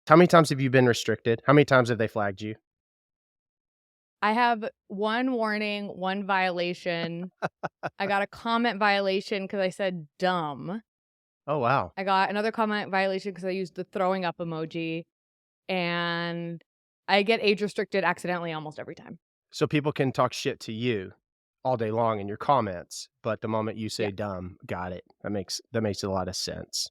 How many times have you been restricted? How many times have they flagged you? I have 1 warning, 1 violation. I got a comment violation because I said "dumb." Oh, wow. I got another comment violation because I used the throwing up emoji, and I get age restricted accidentally almost every time. So people can talk shit to you all day long in your comments, but the moment you Yeah. say dumb, got it. That makes a lot of sense.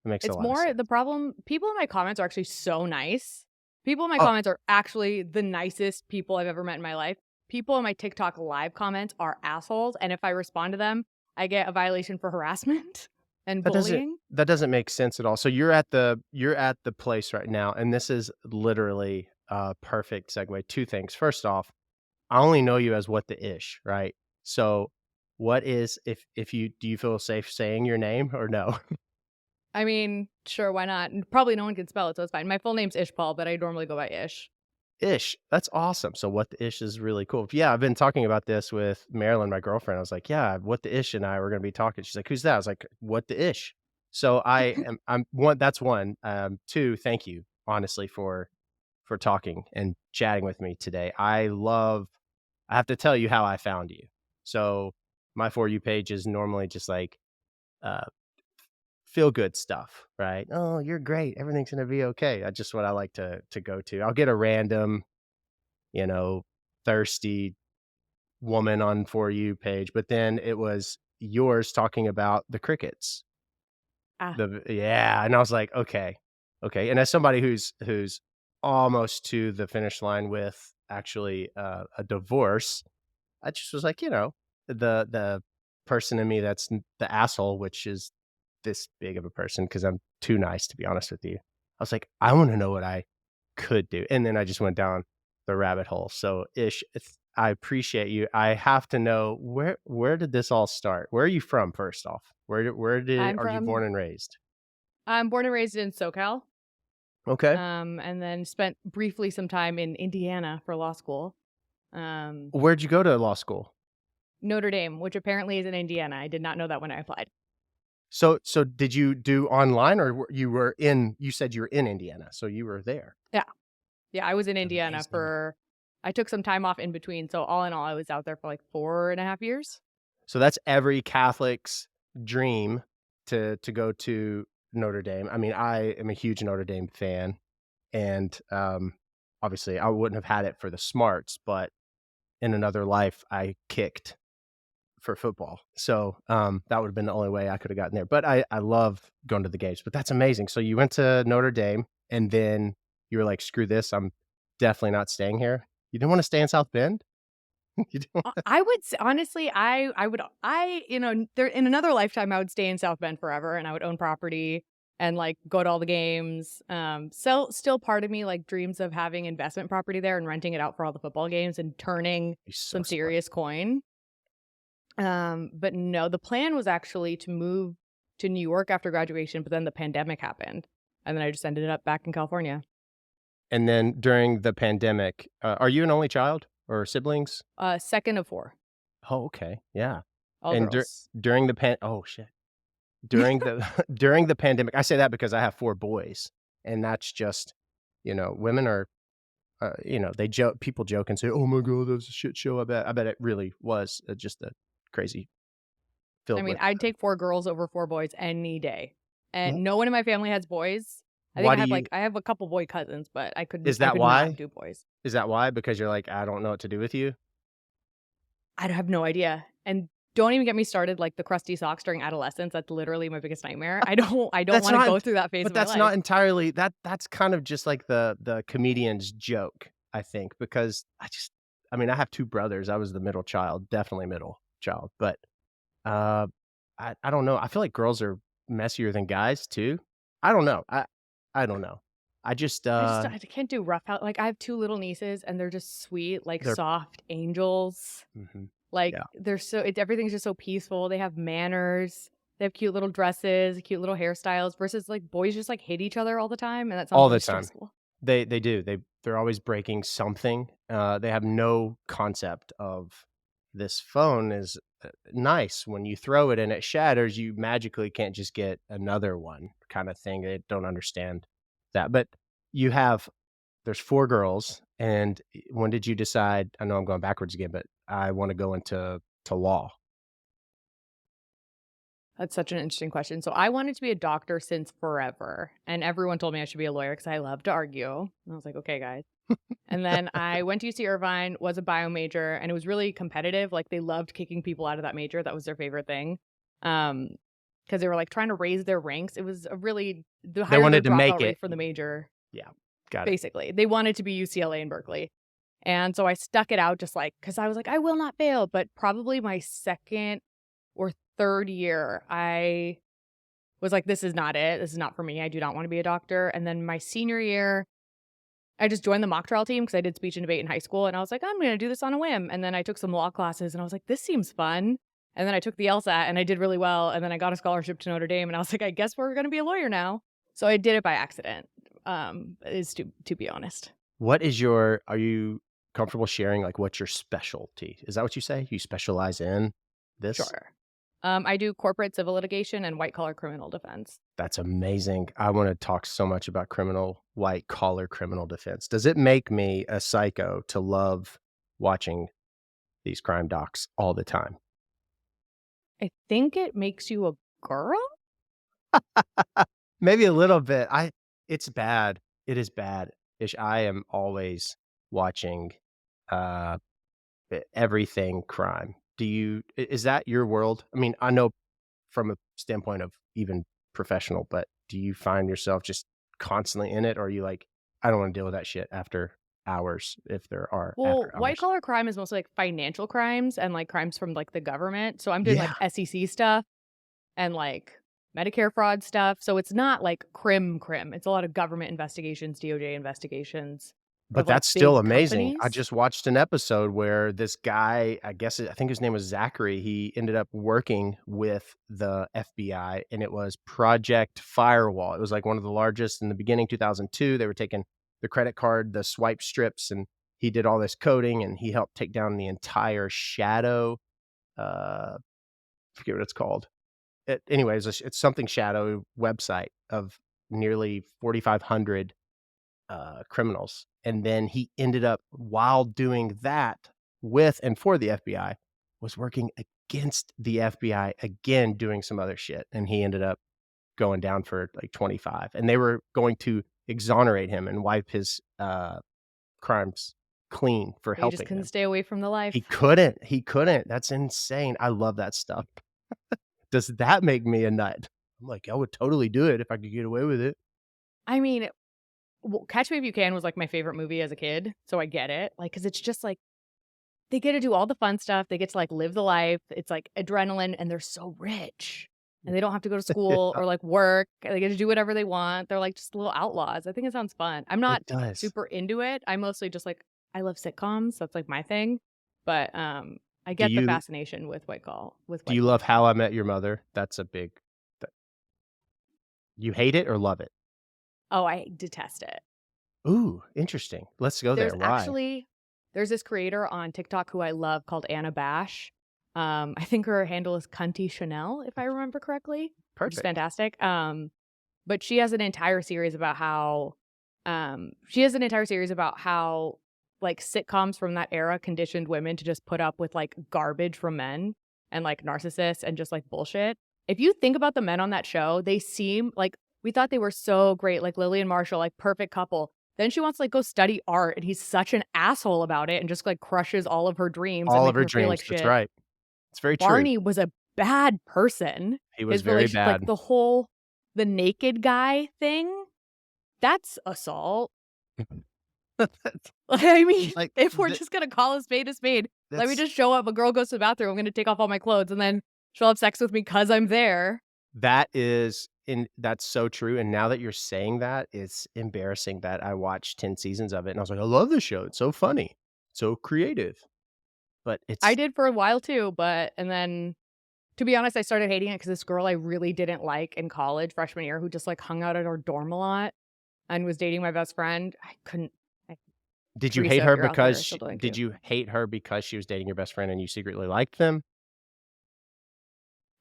It makes a It's lot of more the sense. problem people in my comments are actually so nice. People in my Oh, comments are actually the nicest people I've ever met in my life. People in my TikTok live comments are assholes, and if I respond to them, I get a violation for harassment and that doesn't bullying. that doesn't make sense at all. So you're at the place right now, and this is literally a perfect segue. Two things. First off, I only know you as What the Ish, right? So what is if you do you feel safe saying your name or no? I mean, sure, why not? And probably no one can spell it, so it's fine. My full name's Ishpal, but I normally go by Ish. Ish, that's awesome. So What the Ish is really cool. Yeah, I've been talking about this with Marilyn, my girlfriend. I was like, "Yeah, What the Ish and I were gonna be talking." She's like, "Who's that?" I was like, "What the Ish." So I'm one, that's one. Two, thank you, honestly, for talking and chatting with me today. I have to tell you how I found you. So my For You page is normally just like, uh feel good stuff, right? "Oh, you're great. Everything's gonna be okay." That's just what I like to go to. I'll get a random, you know, thirsty woman on For You page, but then it was yours talking about the crickets. Ah, Yeah, and I was like, "Okay, okay." And as somebody who's almost to the finish line with actually, a divorce, I just was like, the person in me that's the asshole, which is this big of a person because I'm too nice to be honest with you. I was like, I want to know what I could do, and then I just went down the rabbit hole. So, Ish, I appreciate you. I have to know where did this all start? Where are you from? First off, where I'm are you born from and raised? I'm born and raised in SoCal, Okay, and then spent briefly some time in Indiana for law school. Um, where'd you go to law school? Notre Dame, which apparently is in Indiana. I did not know that when I applied. So did you do online or you were in? You said you were in Indiana, so you were there. Yeah. Yeah, I was in Indiana Amazing. for I took some time off in between, so all in all, I was out there for, like, 4.5 years. So that's every Catholic's dream to go to Notre Dame. I mean, I am a huge Notre Dame fan, and, obviously, I wouldn't have had it for the smarts, but in another life, I kicked for football. So, that would have been the only way I could have gotten there, but I love going to the games, but that's amazing. So you went to Notre Dame, and then you were like, "Screw this, I'm definitely not staying here." You didn't wanna stay in South Bend? You didn't I would s honestly, I would there in another lifetime, I would stay in South Bend forever, and I would own property and, like, go to all the games. So still part of me, like, dreams of having investment property there and renting it out for all the football games and turning be so some smart. serious coin. But no, the plan was actually to move to New York after graduation, but then the pandemic happened, and then I just ended up back in California. And then during the pandemic, are you an only child or siblings? Second of 4, Oh, okay, yeah. all And girls. during the oh, shit. During the during the pandemic, I say that because I have 4 boys, and that's just, women are, they joke people joke and say, "Oh my god, that was a shit show." I bet it really was, just a crazy I filled mean, with I'd take 4 girls over 4 boys any day, w and no one in my family has boys. I think why do you I have a couple boy cousins, but is I that could not why? do boys. Is that why? Because you're like, "I don't know what to do with you?" I have no idea, and don't even get me started, like, the crusty socks during adolescence, that's literally my biggest nightmare. I don't That's wanna not go through that phase but of my that's life. not entirely that's kind of just like the comedian's joke, I think, because I mean, I have 2 brothers, I was the middle child, definitely middle child, but, uh, I don't know, I feel like girls are messier than guys too. I don't know, I don't know. I just, I can't do rough house like, I have 2 little nieces, and they're just sweet, like, they're soft angels. mhm, Like, yeah, they're so everything's just so peaceful, they have manners, they have cute little dresses, cute little hairstyles versus, like, boys just, like, hit each other all the time, and that sounds all the really time. stressful. They do. They're always breaking something. They have no concept of this phone is, nice. When you throw it and it shatters, you magically can't just get another one kinda thing. They don't understand that. But you have there's 4 girls, and when did you decide I know I'm going backwards again, but I wanna go into law? That's such an interesting question. So I wanted to be a doctor since forever, and everyone told me I should be a lawyer because I love to argue. And I was like, okay, guys. And then I went to UC Irvine, was a bio major, and it was really competitive. Like they loved kicking people out of that major. That was their favorite thing. Because they were like trying to raise their ranks. It was a really the They higher their wanted to dropout make rate it. for the major, Yeah, got it. basically. They wanted to be UCLA and Berkeley. And so I stuck it out just like because I was like, I will not fail. But probably my second or third year, I was like, this is not it. This is not for me. I do not want to be a doctor. And then my senior year, I just joined the mock trial team because I did speech and debate in high school. And I was like, I'm going to do this on a whim. And then I took some law classes and I was like, this seems fun. And then I took the LSAT and I did really well. And then I got a scholarship to Notre Dame. And I was like, I guess we're going to be a lawyer now. So I did it by accident, is to be honest. What is your are you comfortable sharing, like, what's your specialty? Is that what you say? You specialize in this? Sure. I do corporate civil litigation and white collar criminal defense. That's amazing. I wanna talk so much about white collar criminal defense. Does it make me a psycho to love watching these crime docs all the time? I think it makes you a girl. Maybe a little bit. It's bad. It is bad. Ish, I am always watching, uh, everything crime. Is that your world? I mean, I know from a standpoint of even professional, but do you find yourself just constantly in it, or are you like, "I don't wanna deal with that shit after hours," if there are Well, after white hours? collar crime is mostly like financial crimes and like crimes from like the government. So I'm doing Yeah, like SEC stuff and like Medicare fraud stuff. So it's not like crim. It's a lot of government investigations, DOJ investigations but of like that's still big amazing. I companies. just watched an episode where this guy, I think his name was Zachary, he ended up working with the FBI, and it was Project Firewall. It was, like, one of the largest in the beginning, 2002. They were taking the credit card, the swipe strips, and he did all this coding, and he helped take down the entire shadow, I forget what it's called. Anyways, it's something shadow website of nearly 4,500 criminals. And then he ended up, while doing that with and for the FBI, was working against the FBI again, doing some other shit. And he ended up going down for like 25. And they were going to exonerate him and wipe his crimes clean for But you just helping couldn't him. stay away from the He life. couldn't. He couldn't. That's insane. I love that stuff. Does that make me a nut? I'm like, I would totally do it if I could get away with it. I mean, Catch Me If You Can was like my favorite movie as a kid. So I get it. Like, cause it's just like they get to do all the fun stuff. They get to like live the life. It's like adrenaline and they're so rich. And they don't have to go to school or like work. They get to do whatever they want. They're like just little outlaws. I think it sounds fun. I'm not It does. super into it. I mostly just like I love sitcoms. That's like my thing. But I Do get the you fascination with do you white love How collar. I Met Your Mother? That's a big th you hate it or love it? Oh, I detest it. Ooh, interesting. Let's go There's there. Why? actually there's this creator on TikTok who I love called Anna Bash. I think her handle is Cunty Chanel, if I remember correctly, which is Perfect. fantastic. But she has an entire series about how like sitcoms from that era conditioned women to just put up with like garbage from men and like narcissists and just like bullshit. If you think about the men on that show, they seem like we thought they were so great, like Lily and Marshall, like perfect couple. Then she wants to like go study art and he's such an asshole about it and just like crushes all of her dreams and All of making her her feel like dreams, that's shit. right. It's very true. Barney was a bad person. He was His very relationship, like bad. the naked guy thing, that's assault. I mean, Like, if we're th just gonna call a spade, let me that's just show up. A girl goes to the bathroom. I'm gonna take off all my clothes, and then she'll have sex with me because I'm there. that's so true, and now that you're saying that, it's embarrassing that I watched 10 seasons of it, and I was like, "I love this show. It's so funny, so creative." But I it's did for a while too, and then to be honest, I started hating it because this girl I really didn't like in college, freshman year, who just like hung out at our dorm a lot and was dating my best friend. I Did you hate Teresa, if her you're out there, because I still sh don't like did you. you hate her because she was dating your best friend and you secretly liked them?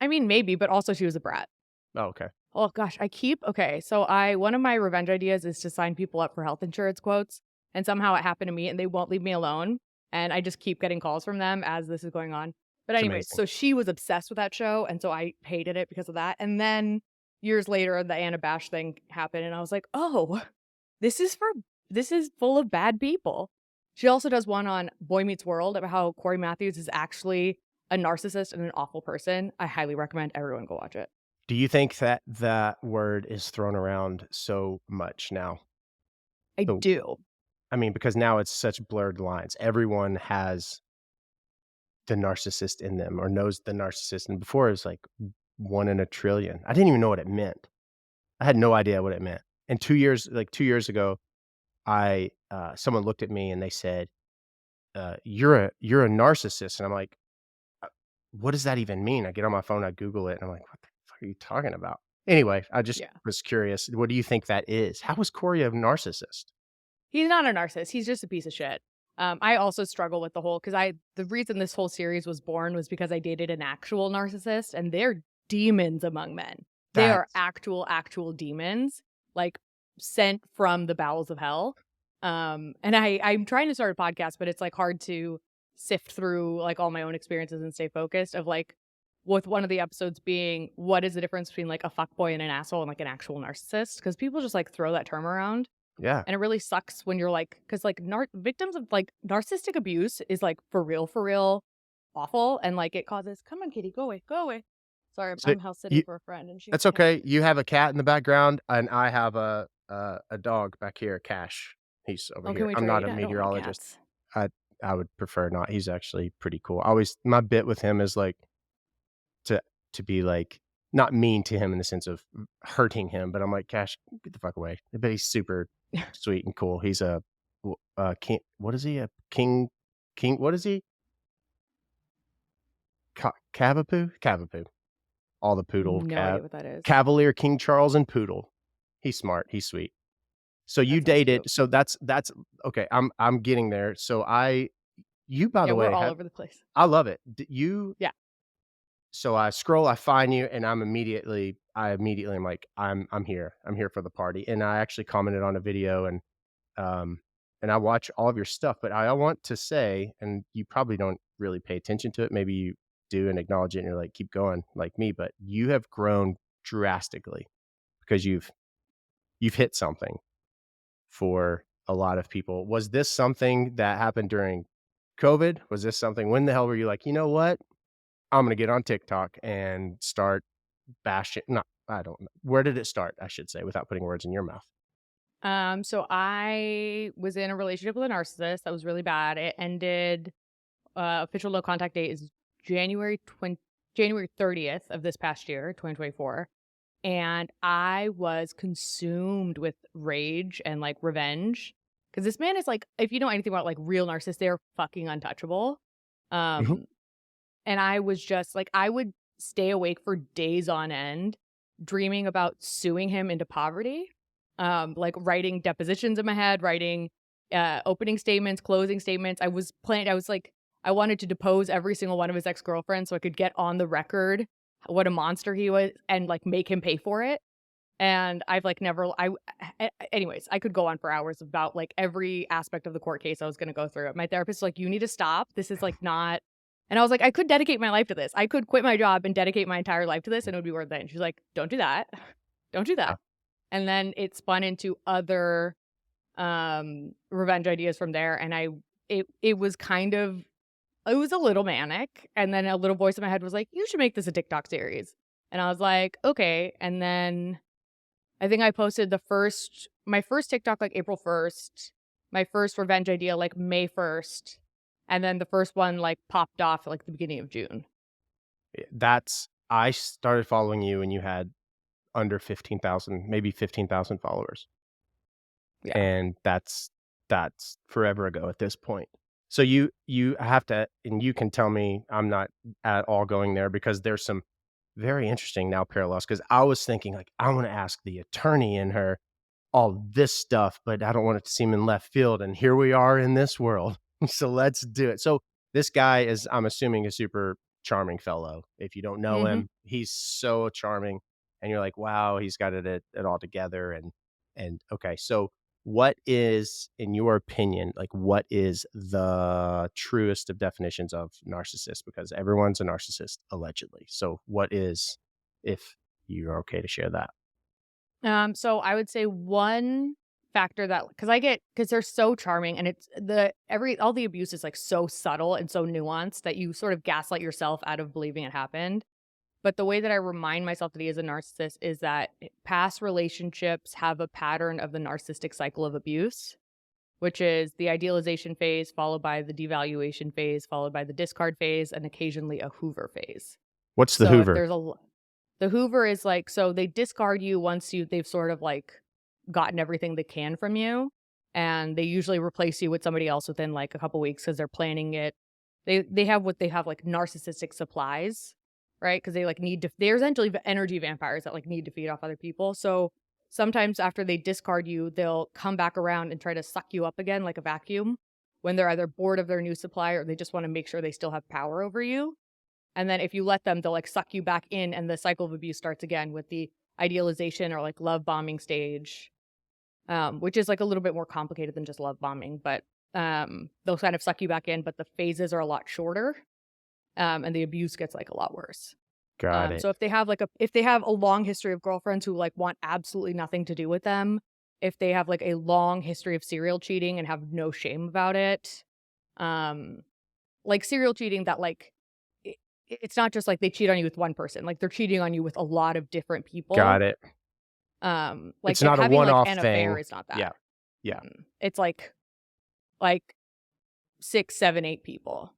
I mean, maybe, but also she was a brat. Oh, okay. Oh gosh, okay, so I one of my revenge ideas is to sign people up for health insurance quotes, and somehow it happened to me and they won't leave me alone, and I just keep getting calls from them as this is going on. But It's anyways, amazing. so she was obsessed with that show, and so I hated it because of that. And then years later, the Anna Bash thing happened, and I was like, "Oh, this is for this is full of bad people." She also does one on Boy Meets World about how Corey Matthews is actually a narcissist and an awful person. I highly recommend everyone go watch it. Do you think that that word is thrown around so much now? I So, do. I mean, because now it's such blurred lines. Everyone has the narcissist in them or knows the narcissist, and before it was like 1 in a trillion. I didn't even know what it meant. I had no idea what it meant. And 2 years ago, someone looked at me and they said, you're a narcissist." And I'm like, "Uh, what does that even mean?" I get on my phone, I Google it, and I'm like, "What the fuck are you talking about?" Anyway, I just Yeah. was curious. What do you think that is? How is Corey a narcissist? He's not a narcissist, he's just a piece of shit. I also struggle with the reason this whole series was born was because I dated an actual narcissist, and they're demons among men. They are That's actual demons, like, sent from the bowels of hell. And I'm trying to start a podcast, but it's, like, hard to sift through, like, all my own experiences and stay focused of, like, with one of the episodes being, what is the difference between, like, a fuckboy and an asshole and, like, an actual narcissist? Because people just, like, throw that term around. yeah. And it really sucks when you're like, because like victims of like narcissistic abuse is like for real awful. And like it causes, come on, kitty, go away, go away. Sorry, So I'm house sitting you for a friend and she has that's a cat. okay. You have a cat in the background, and I have a dog back here, Cash. He's over Oh, can here. we I'm not trade? a I don't like meteorologist. cats. I I would prefer not. He's actually pretty cool. I always my bit with him is, like, to be, like, not mean to him in the sense of hurting him, but I'm like, "Cash, get the fuck away." But he's super sweet and cool. He's a king what is he? A what is he? Cavapoo? Cavapoo. All the poodle, No idea what that is. Cavalier, King Charles, and Poodle. He's smart, he's sweet. So you That sounds dated cute. so that's okay, I'm getting there. So you, by Yeah, the we're way, all have over the place. I love it. D you Yeah. so I scroll, I find you, and I immediately am like, I'm here. I'm here for the party." And I actually commented on a video um, and I watch all of your stuff, but I want to say, and you probably don't really pay attention to it, maybe you do and acknowledge it and you're like, "Keep going," like me, but you have grown drastically because you've hit something for a lot of people. Was this something that happened during COVID? Was this something when the hell were you like, "You know what? I'm gonna get on TikTok and start bashing" not I don't know. Where did it start, I should say, without putting words in your mouth? So I was in a relationship with a narcissist that was really bad. It ended, official no contact date is January 30th of this past year, 2024. And I was consumed with rage and, like, revenge, because this man is, like, if you know anything about, like, real narcissists, they're fucking untouchable. Mhm. Um, and I was just like, I would stay awake for days on end dreaming about suing him into poverty, like, writing depositions in my head, writing, opening statements, closing statements. I was like, I wanted to depose every single one of his ex-girlfriends so I could get on the record what a monster he was and, like, make him pay for it. And I've, like, never anyways, I could go on for hours about, like, every aspect of the court case I was gonna go through. My therapist is like, "You need to stop. This is, like, not." And I was like, "I could dedicate my life to this. I could quit my job and dedicate my entire life to this, and it would be worth it." And she's like, "Don't do that. Don't do Yeah. that." And then it spun into other, revenge ideas from there, and it was kind of it was a little manic, and then a little voice in my head was like, "You should make this a TikTok series." And I was like, "Okay." And then I think I posted my first TikTok, like, April 1st, my first revenge idea, like, May 1st, and then the first one, like, popped off, like, the beginning of June. That's I started following you when you had under 15,000, maybe 15,000 followers, Yeah. and that's forever ago at this point. So you have to and you can tell me I'm not at all going there because there's some very interesting now parallels. Because I was thinking, like, I wanna ask the attorney in her all this stuff, but I don't want it to seem in left field, and here we are in this world. So let's do it. So this guy is, I'm assuming, a super charming fellow. If you don't know Mhm. him, he's so charming. and you're like, "Wow, he's got it all together," and okay, so what is, in your opinion, like, what is the truest of definitions of narcissist? Because everyone's a narcissist, allegedly. So what is, if you're okay to share that? So I would say one factor that because they're so charming and it's the every all the abuse is like so subtle and so nuanced that you sort of gaslight yourself out of believing it happened. But the way that I remind myself that he is a narcissist is that past relationships have a pattern of the narcissistic cycle of abuse, which is the idealization phase, followed by the devaluation phase, followed by the discard phase, and occasionally a Hoover phase. What's the So if Hoover? there's the Hoover is like, so they discard you once they've sort of like gotten everything they can from you. And they usually replace you with somebody else within like a couple weeks because they're planning it. They have like narcissistic supplies, right? Because they like they're essentially energy vampires that like need to feed off other people. So sometimes after they discard you, they'll come back around and try to suck you up again like a vacuum when they're either bored of their new supply or they just want to make sure they still have power over you. And then if you let them, they'll like suck you back in and the cycle of abuse starts again with the idealization or like love bombing stage, which is like a little bit more complicated than just love bombing, but they'll kind of suck you back in, but the phases are a lot shorter, and the abuse gets like a lot worse. Got it. So if they have a long history of girlfriends who like want absolutely nothing to do with them, if they have like a long history of serial cheating and have no shame about it, um, like serial cheating that like it's not just like they cheat on you with one person, like they're cheating on you with a lot of different people. Got it. Like It's not a having like one-off an affair thing. is not that. Yeah. Yeah. It's like 6, 7, 8 people.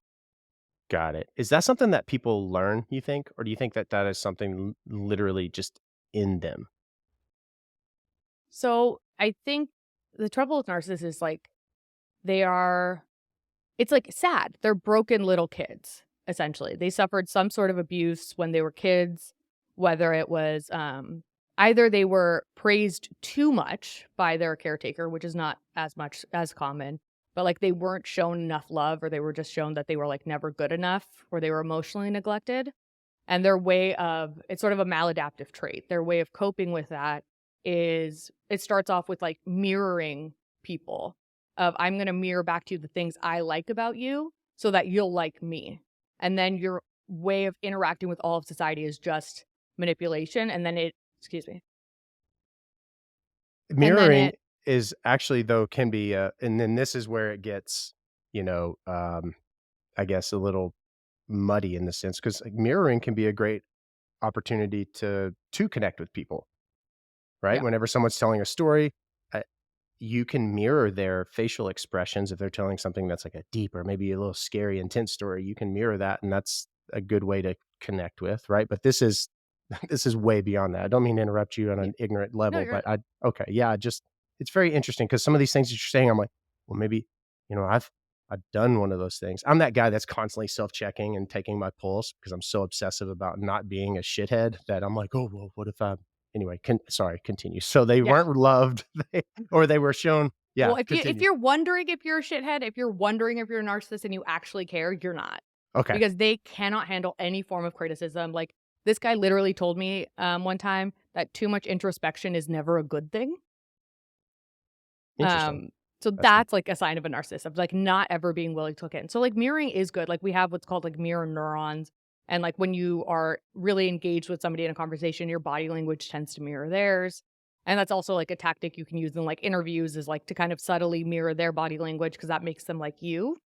Got it. Is that something that people learn, you think? Or do you think that that is something literally just in them? So I think the trouble with narcissists is like they are it's like sad. They're broken little kids, essentially. They suffered some sort of abuse when they were kids, whether it was either they were praised too much by their caretaker, which is not as much as common, but like they weren't shown enough love or they were just shown that they were like never good enough or they were emotionally neglected. And their way of it's sort of a maladaptive trait. Their way of coping with that is it starts off with like mirroring people of I'm going to mirror back to you the things I like about you so that you'll like me. And then your way of interacting with all of society is just manipulation and then it excuse me. And then Mirroring it is actually, though, can be, and then this is where it gets, I guess, a little muddy in the sense, because mirroring can be a great opportunity to connect with people, right? yeah. Whenever someone's telling a story, uh, you can mirror their facial expressions. If they're telling something that's like a deep or maybe a little scary, intense story, you can mirror that, and that's a good way to connect with, right? But this is this is way beyond that. I don't mean to interrupt you on Yeah. an ignorant No, level, you're but okay, yeah, just it's very interesting because some of these things that you're saying, I'm like, well, maybe, I've done one of those things. I'm that guy that's constantly self-checking and taking my pulse because I'm so obsessive about not being a shithead that I'm like, oh, well, what if I anyway, sorry, continue. So they yeah. weren't loved, or they were shown, yeah, Well, if continue. you're wondering if you're a shithead, if you're wondering if you're a narcissist and you actually care, you're not. Okay, Because they cannot handle any form of criticism. Like this guy literally told me one time that too much introspection is never a good thing. interesting. Um, so That's that's like a sign of a narcissist of like not ever being willing to look in. So like mirroring is good. Like we have what's called like mirror neurons. And like when you are really engaged with somebody in a conversation, your body language tends to mirror theirs. And that's also like a tactic you can use in like interviews is like to kind of subtly mirror their body language because that makes them like you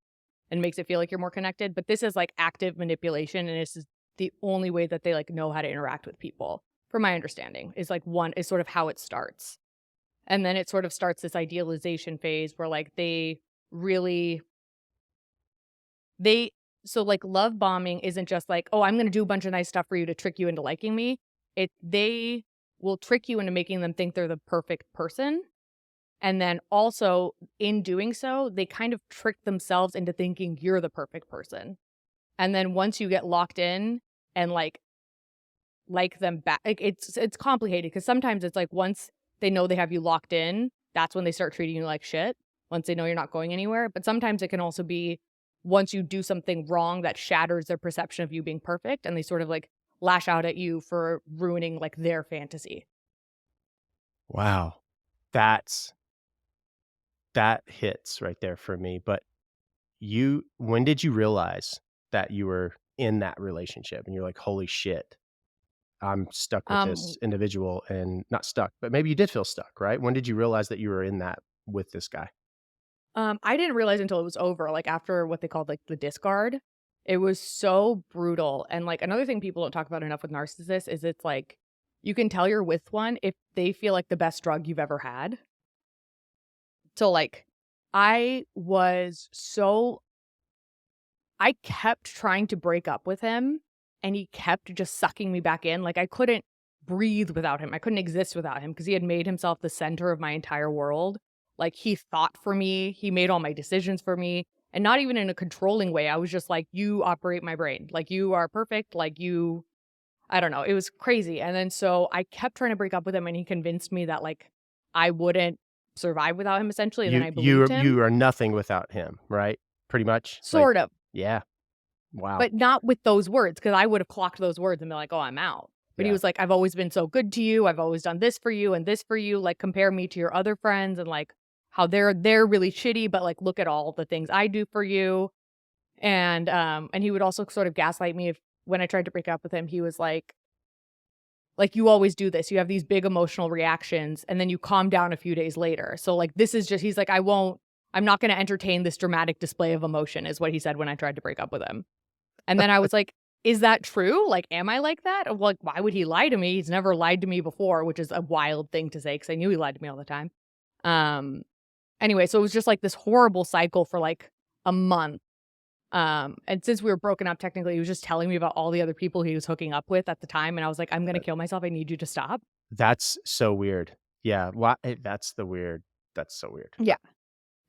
and makes it feel like you're more connected. But this is like active manipulation. And this is the only way that they like know how to interact with people, from my understanding, is like one is sort of how it starts. And then it sort of starts this idealization phase where like they really they so like love bombing isn't just like, "Oh, I'm going to do a bunch of nice stuff for you to trick you into liking me." They will trick you into making them think they're the perfect person. And then also in doing so, they kind of trick themselves into thinking you're the perfect person. And then once you get locked in and like them back, like it's complicated because sometimes it's like once they know they have you locked in, that's when they start treating you like shit. Once they know you're not going anywhere, but sometimes it can also be once you do something wrong that shatters their perception of you being perfect, and they sort of like lash out at you for ruining, like, their fantasy. Wow. That's that hits right there for me, but when did you realize that you were in that relationship and you're like, "Holy shit, I'm stuck with Um this individual," and not stuck, but maybe you did feel stuck, right? When did you realize that you were in that with this guy? I didn't realize until it was over, like, after what they called, like, the discard. It was so brutal, and, like, another thing people don't talk about enough with narcissists is it's, like, you can tell you're with one if they feel like the best drug you've ever had. So, like, I was so I kept trying to break up with him, and he kept just sucking me back in, like, I couldn't breathe without him, I couldn't exist without him because he had made himself the center of my entire world. Like, he thought for me, he made all my decisions for me, and not even in a controlling way, I was just like, "You operate my brain, like, you are perfect, like, you" I don't know, it was crazy, and then so I kept trying to break up with him, and he convinced me that, like, I wouldn't survive without him, essentially, and then I believed him. You are nothing without him, right? Pretty much? Like Sort of. yeah. Wow. But not with those words, because I would have clocked those words and been like, "Oh, I'm out." But he Yeah. was like, "I've always been so good to you. I've always done this for you and this for you. Like, compare me to your other friends and, like, how they're really shitty, but, like, look at all the things I do for you." And he would also sort of gaslight me if when I tried to break up with him, he was like, "You always do this. You have these big emotional reactions, and then you calm down a few days later. So, like, this is just" he's like, I'm not gonna entertain this dramatic display of emotion," is what he said when I tried to break up with him. And then I was like, "Is that true? Like, am I like that?" Like, why would he lie to me? He's never lied to me before, which is a wild thing to say because I knew he lied to me all the time. Um, anyway, so it was just like this horrible cycle for like a month. And since we were broken up, technically, he was just telling me about all the other people he was hooking up with at the time. And I was like, "I'm gonna kill myself. I need you to stop." That's so weird. Yeah, why that's so weird. Yeah.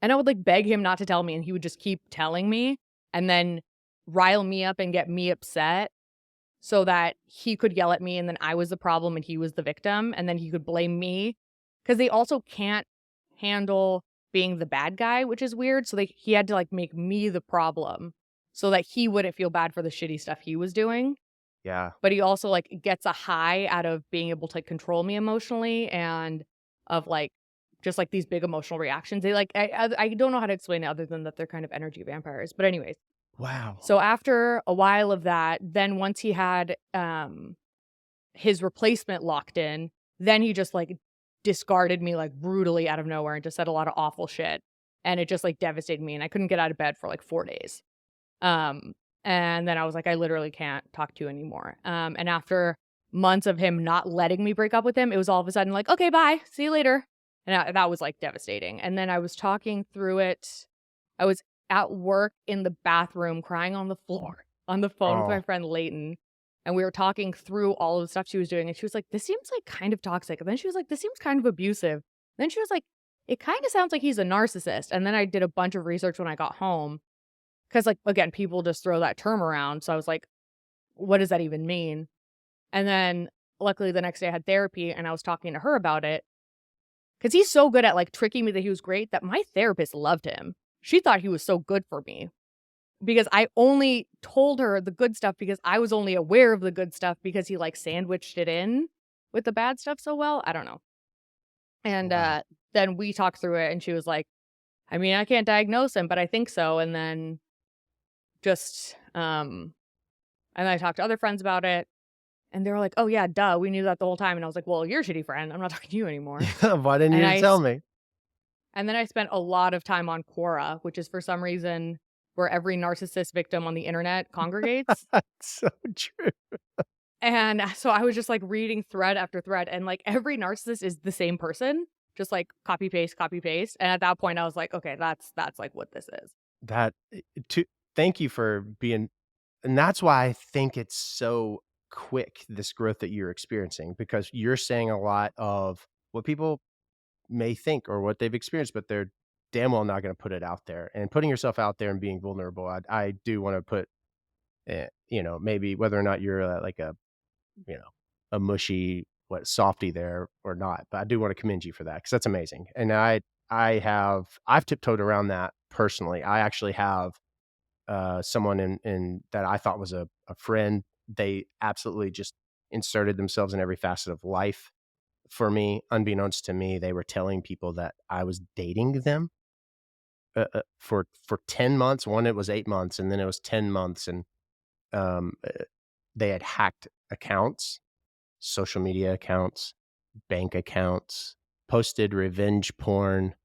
And I would like beg him not to tell me, and he would just keep telling me and then rile me up and get me upset so that he could yell at me and then I was the problem and he was the victim and then he could blame me because they also can't handle being the bad guy, which is weird. So he had to like make me the problem so that he wouldn't feel bad for the shitty stuff he was doing. Yeah. But he also like gets a high out of being able to control me emotionally and of like just like these big emotional reactions. They like I don't know how to explain it other than that they're kind of energy vampires. But anyways, Wow. so after a while of that, then once he had, his replacement locked in, then he just, like, discarded me, like, brutally out of nowhere and just said a lot of awful shit, and it just, like, devastated me, and I couldn't get out of bed for, like, 4 days. Um, and then I was like, "I literally can't talk to you anymore." And after months of him not letting me break up with him, it was all of a sudden like, "Okay, bye. See you later." And that was, like, devastating, and then I was talking through it. I was at work in the bathroom crying on the floor on the phone with my Oh, friend Layton, and we were talking through all of the stuff she was doing, and she was like, "This seems, like, kind of toxic," and then she was like, "This seems kind of abusive." Then she was like, "It kinda sounds like he's a narcissist," and then I did a bunch of research when I got home, because like, again, people just throw that term around, so I was like, "What does that even mean?" And then, luckily, the next day I had therapy, and I was talking to her about it, because he's so good at, like, tricking me that he was great that my therapist loved him. She thought he was so good for me. Because I only told her the good stuff because I was only aware of the good stuff because he, like, sandwiched it in with the bad stuff so well, I don't know. And, wow. then we talked through it, and she was like, "I mean, I can't diagnose him, but I think so," and then just, and I talked to other friends about it, and they were like, "Oh, yeah, duh, we knew that the whole time," and I was like, "Well, you're a shitty friend, I'm not talking to you anymore." Why didn't And you I tell me? And then I spent a lot of time on Quora, which is for some reason where every narcissist victim on the internet congregates. That's so true. And so I was just like reading thread after thread, and like every narcissist is the same person, just like copy paste, copy paste. And at that point, I was like, okay, that's like what this is. That to thank you for being and that's why I think it's so quick, this growth that you're experiencing, because you're saying a lot of what people may think or what they've experienced, but they're damn well not gonna put it out there, and putting yourself out there and being vulnerable, I do wanna put, you know, maybe whether or not you're, like a, you know, a mushy, what, softy there or not, but I do wanna commend you for that because that's amazing, and I've tiptoed around that personally. I actually have someone in that I thought was a friend they absolutely just inserted themselves in every facet of life for me. Unbeknownst to me, they were telling people that I was dating them, for 10 months. One, it was 8 months, and then it was 10 months, and, they had hacked accounts, social media accounts, bank accounts, posted revenge porn.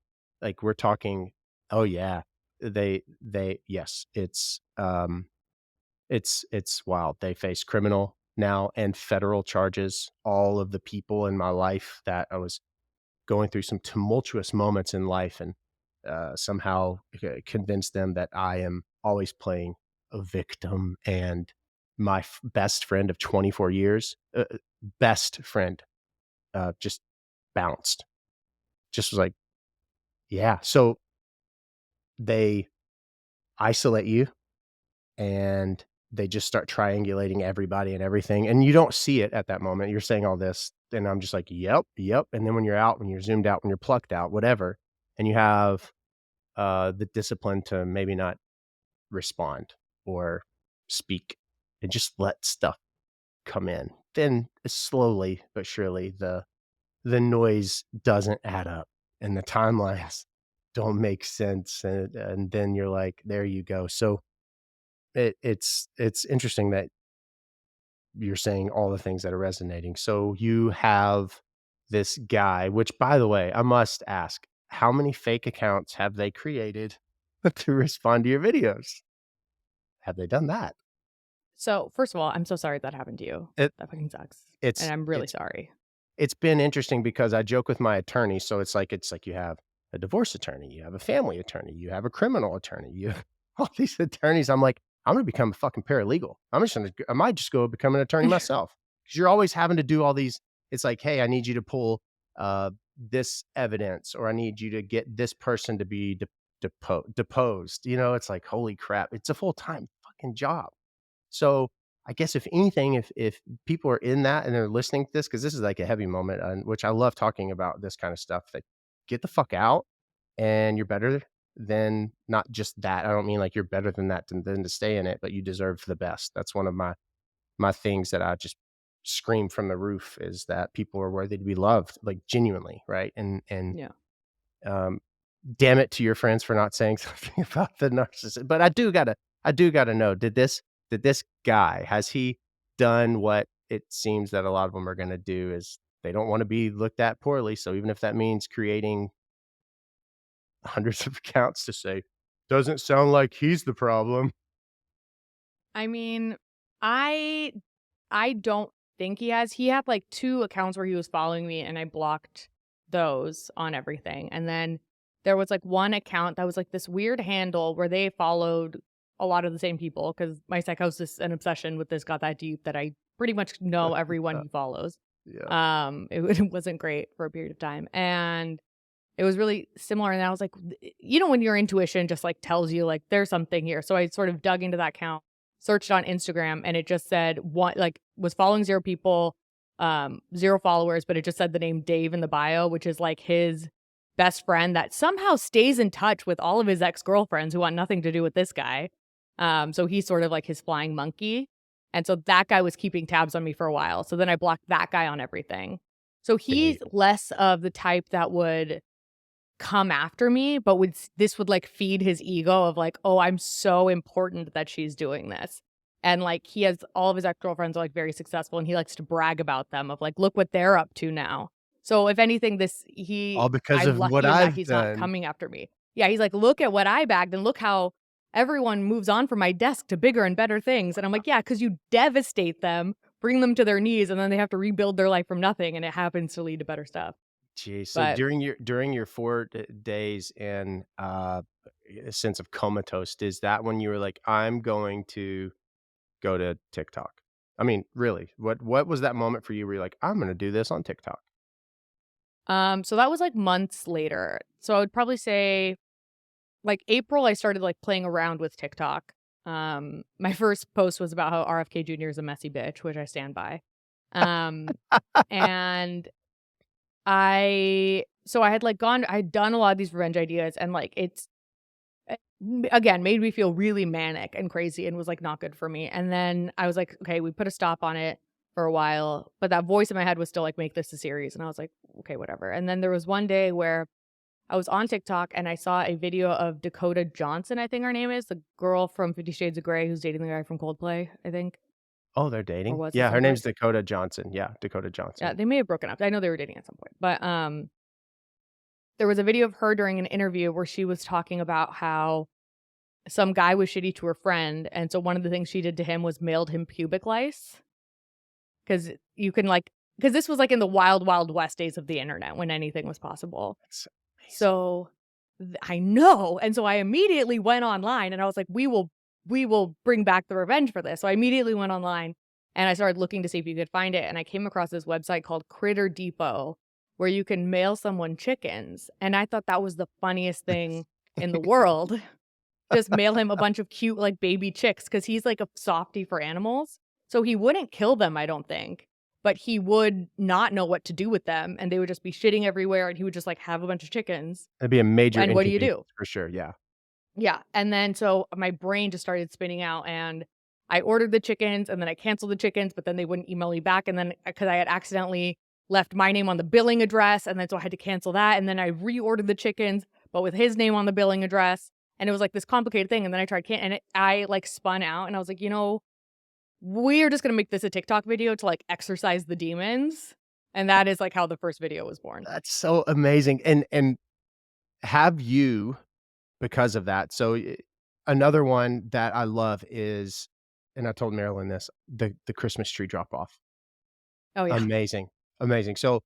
Like, we're talking, oh, yeah. Yes, it's wild. They face criminal now and federal charges. All of the people in my life that I was going through some tumultuous moments in life, and somehow convince them that I am always playing a victim. And my best friend of 24 years, best friend, just bounced. Just was like, yeah. So they isolate you, and they just start triangulating everybody and everything. And you don't see it at that moment. You're saying all this, and I'm just like, yep, yep. And then when you're out, when you're zoomed out, when you're plucked out, whatever, and you have the discipline to maybe not respond or speak and just let stuff come in, then slowly but surely the noise doesn't add up and the timelines don't make sense, and then you're like, there you go. So it's interesting that you're saying all the things that are resonating. So you have this guy, which, by the way, I must ask, how many fake accounts have they created to respond to your videos? Have they done that? So, first of all, I'm so sorry that happened to you. It That fucking sucks, and it's I'm really it's sorry. it's been interesting because I joke with my attorney, so it's like you have a divorce attorney, you have a family attorney, you have a criminal attorney, you all these attorneys. I'm like, "I'm gonna become a fucking paralegal. I might just go become an attorney myself, because 'cause you're always having to do all these. It's like, "Hey, I need you to pull, this evidence, or I need you to get this person to be deposed." It's like, holy crap, it's a full-time fucking job. So, I guess if anything, if people are in that and they're listening to this, because this is like a heavy moment, which I love talking about this kind of stuff, that get the fuck out, and you're better than not just that. I don't mean like you're better than that than to stay in it, but you deserve the best. That's one of my things that I just scream from the roof, is that people are worthy to be loved, like, genuinely, right? And Yeah. um, damn it to your friends for not saying something about the narcissist. But I do gotta know, did this guy, has he done what it seems that a lot of them are gonna do, is they don't wanna be looked at poorly, so even if that means creating hundreds of accounts to say, "Doesn't sound like he's the problem." I mean, I I don't think he has. He had like 2 accounts where he was following me, and I blocked those on everything. And then there was like one account that was like this weird handle where they followed a lot of the same people, because my psychosis and obsession with this got that deep that I pretty much know everyone Uh, he follows. yeah. It wasn't great for a period of time. And it was really similar, and I was like, when your intuition just, like, tells you, like, there's something here. So I sort of dug into that account, searched on Instagram, and it just said was following 0 people, 0 followers, but it just said the name Dave in the bio, which is, like, his best friend that somehow stays in touch with all of his ex-girlfriends who want nothing to do with this guy. So he's sort of like his flying monkey, and so that guy was keeping tabs on me for a while. So then I blocked that guy on everything. So he's They less of the type that would come after me, but this would, like, feed his ego of, like, "Oh, I'm so important that she's doing this." And, like, he has all of his ex-girlfriends are, like, very successful, and he likes to brag about them of, like, "Look what they're up to now." So, if anything, all because I'm of what lucky in that I've he's not done. coming after me. Yeah, he's like, "Look at what I bagged, and look how everyone moves on from my desk to bigger and better things." And I'm like, "Yeah, because you devastate them, bring them to their knees, and then they have to rebuild their life from nothing, and it happens to lead to better stuff." Geez, so But during your 4 days in, a sense of comatose, is that when you were like, "I'm going to go to TikTok"? I mean, really, what was that moment for you where you're like, "I'm gonna do this on TikTok"? So that was, like, months later. So I would probably say, like, April, I started, like, playing around with TikTok. My first post was about how RFK Jr. is a messy bitch, which I stand by. Um, and I had, like, I had done a lot of these revenge ideas, and, like, again, made me feel really manic and crazy and was, like, not good for me, and then I was like, "Okay, we put a stop on it for a while," but that voice in my head was still like, "Make this a series," and I was like, "Okay, whatever," and then there was one day where I was on TikTok and I saw a video of Dakota Johnson, I think her name is, the girl from 50 Shades of Grey who's dating the guy from Coldplay, I think, Oh, they're or dating? was at Yeah, some her point. name's Dakota Johnson. Yeah, Dakota Yeah, Johnson. they may have broken up. I know they were dating at some point, but, there was a video of her during an interview where she was talking about how some guy was shitty to her friend, and so one of the things she did to him was mailed him pubic lice, 'cause you can, like, because this was, like, in the wild, wild west days of the internet when anything was possible. That's amazing. So, I know, and so I immediately went online and I was like, "We will bring back the revenge for this." So I immediately went online and I started looking to see if you could find it, and I came across this website called Critter Depot where you can mail someone chickens, and I thought that was the funniest thing in the world. Just mail him a bunch of cute, like, baby chicks because he's, like, a softie for animals. So he wouldn't kill them, I don't think, but he would not know what to do with them, and they would just be shitting everywhere, and he would just, like, have a bunch of chickens, That'd be a major and what do you inconvenience do? for sure, yeah. Yeah, and then so my brain just started spinning out, and I ordered the chickens, and then I canceled the chickens, but then they wouldn't email me back, and then because I had accidentally left my name on the billing address, and then so I had to cancel that, and then I reordered the chickens, but with his name on the billing address, and it was, like, this complicated thing, and then I tried and I, like, spun out, and I was like, "You know, we're just gonna make this a TikTok video to, like, exorcise the demons," and that is, like, how the first video was born. That's so amazing, and have you because of that so, another one that I love is and I told Marilyn this, the Christmas tree drop off. Oh, yeah. Amazing, amazing. So,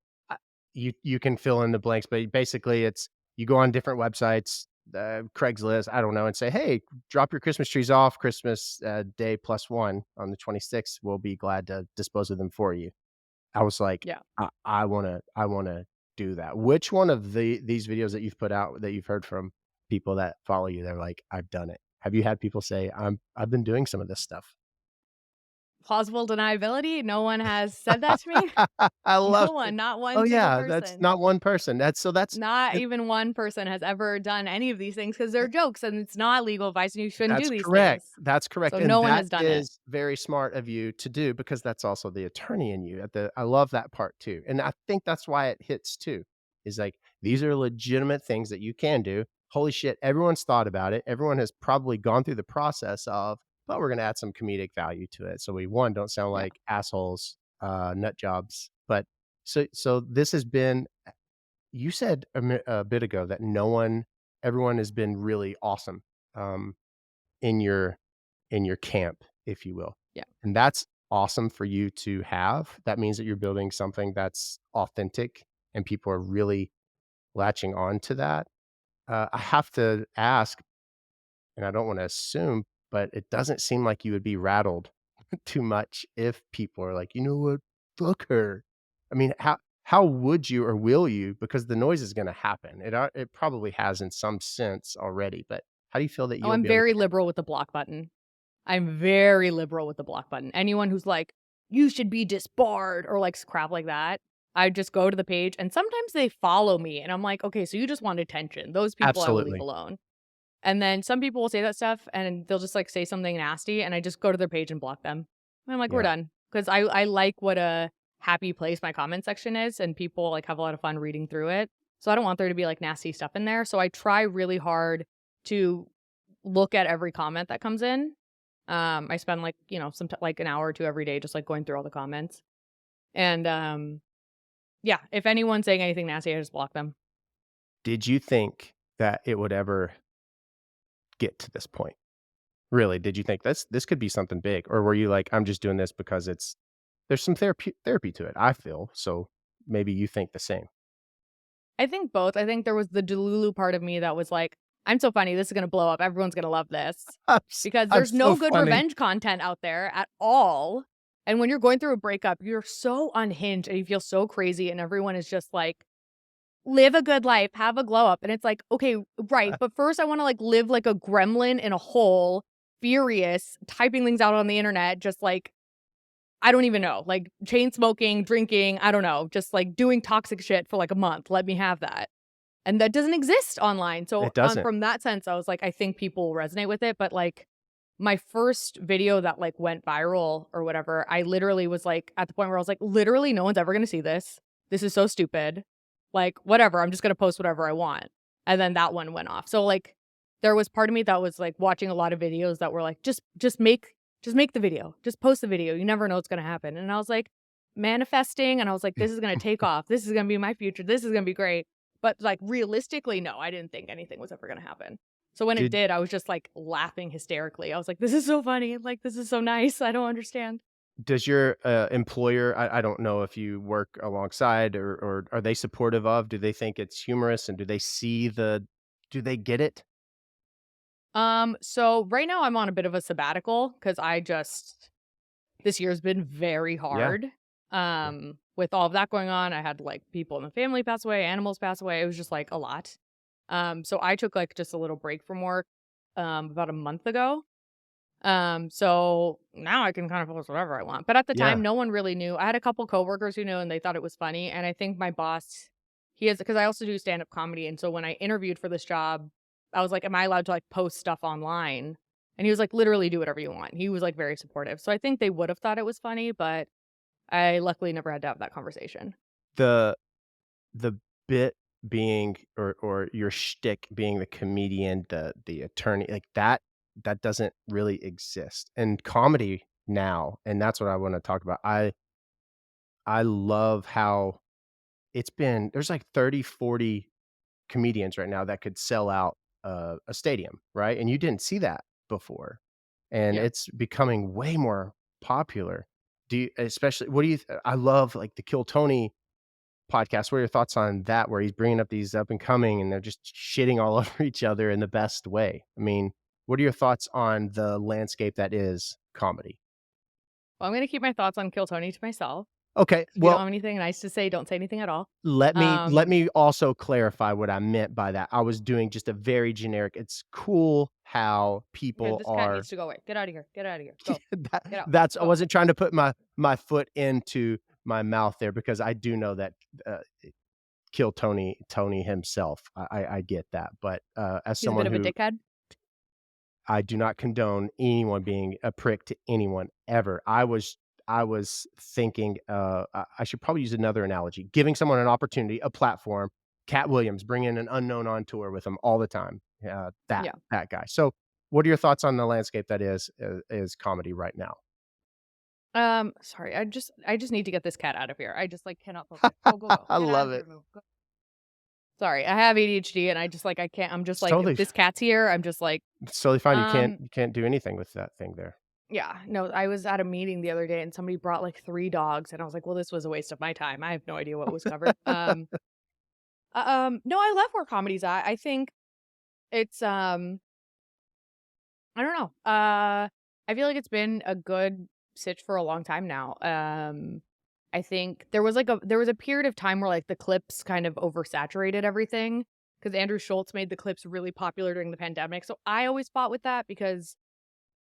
you can fill in the blanks, but basically it's you go on different websites, Craigslist, I don't know, and say, "Hey, drop your Christmas trees off Christmas, day +1 on the 26th. We'll be glad to dispose of them for you." I was like, Yeah. I wanna do that." Which one of these videos that you've put out that you've heard from people that follow you, they're like, "I've done it." Have you had people say, I've been doing some of this stuff?" Plausible deniability? No one has said that to me? I love No it. one, not Oh, one single yeah, that's person. not one person. That's Not that even one person has ever done any of these things because 'cause they're jokes and it's not legal advice and you shouldn't do these things. That's correct, So and no one that has done it. is very smart of you to do because that's also the attorney in you at the I love that part too, and I think that's why it hits too, is like, these are legitimate things that you can do. Holy shit, everyone's thought about it. Everyone has probably gone through the process of, "But we're gonna add some comedic value to it, so we, 1, don't sound Yeah. like assholes, nut jobs." But so this has been you said a bit ago that no one everyone has been really awesome, um, in your camp, if you will. Yeah. And that's awesome for you to have. That means that you're building something that's authentic and people are really latching on to that. I have to ask, and I don't want to assume, but it doesn't seem like you would be rattled too much if people are like, you know what, fuck her. I mean, how would you or will you? Because the noise is going to happen. It probably has in some sense already. But how do you feel that Oh, you'll I'm be able to very handle? liberal with the block button. I'm very liberal with the block button. Anyone who's like, "You should be disbarred," or, like, crap like that, I just go to the page, and sometimes they follow me, and I'm like, "Okay, so you just want attention." Those people I will leave Absolutely. alone. And then some people will say that stuff, and they'll just, like, say something nasty, and I just go to their page and block them. And I'm like, "We're Yeah. done," because I like what a happy place my comment section is, and people, like, have a lot of fun reading through it. So I don't want there to be, like, nasty stuff in there, so I try really hard to look at every comment that comes in. I spend, like, like, an hour or 2 every day just, like, going through all the comments. And, yeah, if anyone's saying anything nasty, I just block them. Did you think that it would ever get to this point? Really, did you think this could be something big? Or were you like, "I'm just doing this because there's some therapy to it, I feel." So, maybe you think the same. I think both. I think there was the Delulu part of me that was like, "I'm so funny, this is gonna blow up, everyone's gonna love this." Because I'm there's so no good funny. revenge content out there at all. And when you're going through a breakup, you're so unhinged and you feel so crazy, and everyone is just like, "Live a good life, have a glow up." And it's like, "Okay, right, but first I wanna, like, live like a gremlin in a hole, furious, typing things out on the internet, just like I don't even know, like, chain smoking, drinking, I don't know, just, like, doing toxic shit for, like, a month. Let me have that." and that doesn't exist online. So, It doesn't. from that sense, I was like, I think people resonate with it, but, like, my first video that, like, went viral or whatever, I literally was, like, at the point where I was like, "Literally, no one's ever gonna see this. This is so stupid. Like, whatever, I'm just gonna post whatever I want." And then that one went off. So, like, there was part of me that was, like, watching a lot of videos that were like, just make the video. Just post the video. You never know what's gonna happen." And I was, like, manifesting, and I was like, "This is gonna take off. This is gonna be my future. This is gonna be great." But, like, realistically, no, I didn't think anything was ever gonna happen. So when it Did did, I was just, like, laughing hysterically. I was like, "This is so funny. Like, this is so nice. I don't understand." does your, employer I don't know if you work alongside or are they supportive of? Do they think it's humorous, and do they get it? So right now I'm on a bit of a sabbatical because this year's been very Yeah, hard. yeah, With all of that going on, I had, like, people in the family pass away, animals pass away. It was just, like, a lot. So I took, like, just a little break from work, about a month ago. So now I can kind of post whatever I want. But at the yeah. time, no one really knew. I had a couple coworkers who knew and they thought it was funny. And I think my boss, he has, because I also do stand up comedy. And so when I interviewed for this job, I was like, "Am I allowed to, like, post stuff online?" And he was like, "Literally do whatever you want." He was, like, very supportive. So I think they would have thought it was funny, but I luckily never had to have that conversation. The the bit being or your shtick being the comedian, the attorney, like, that doesn't really exist in comedy now, and that's what I wanna talk about. I love how there's like 30, 40 comedians right now that could sell out a stadium, right? And you didn't see that before, and Yeah. it's becoming way more popular. Do you especially what do you I love, like, the Kill Tony podcast. What are your thoughts on that, where he's bringing up these up and coming, and they're just shitting all over each other in the best way? I mean, what are your thoughts on the landscape that is comedy? Well, I'm going to keep my thoughts on Kill Tony to myself. Okay, If you don't well, have anything nice to say, don't say anything at all. let Um, me also clarify what I meant by that. I was doing just a very generic it's cool how okay, people this cat are needs to go away. Get out of here. Get out of here. Go. Get out. that's I Go. wasn't trying to put my foot into my mouth there because I do know that, uh, Kill Tony himself. I get that, but, as He's a bit someone of a who dickhead. I do not condone anyone being a prick to anyone ever. I was thinking, I should probably use another analogy, giving someone an opportunity, a platform. Cat Williams, bringing an unknown on tour with him all the time. Yeah. That guy. So, what are your thoughts on the landscape that is comedy right now? Sorry. I just need to get this cat out of here. I just, like, cannot focus. Go, go, go. I Get out love of it. here. Move. Go. Sorry. I have ADHD and I just, like, I can't. I'm just It's like, if totally this cat's here, I'm just like, it's totally fine. um, You can't do anything with that thing there. yeah. No, I was at a meeting the other day and somebody brought, like, 3 dogs and I was like, "Well, this was a waste of my time. I have no idea what was covered." No, I love where comedy's at. I think it's, I don't know. I feel like it's been a good sitch for a long time now. I think there was a period of time where, like, the clips kind of oversaturated everything because Andrew Schultz made the clips really popular during the pandemic. So I always fought with that because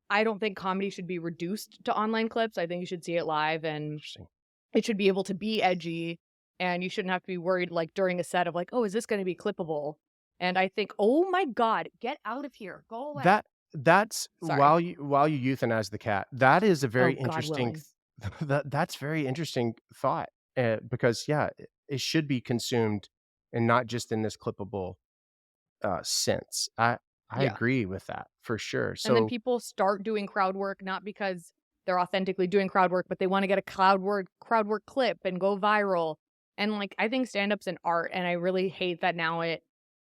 I don't think comedy should be reduced to online clips. I think you should see it live and Interesting. it should be able to be edgy and you shouldn't have to be worried, like, during a set of, like, "Oh, is this gonna be clippable?" And I think, "Oh my god, get out of here. Go away." That that's Sorry. while you euthanize the cat, that is a Oh, very God interesting willing. that's very interesting thought, because, yeah, it should be consumed and not just in this clippable, sense. I Yeah. agree with that for sure. And then So people start doing crowd work not because they're authentically doing crowd work, but they wanna get a crowd work clip and go viral. And, like, I think stand-up's an art, and I really hate that now it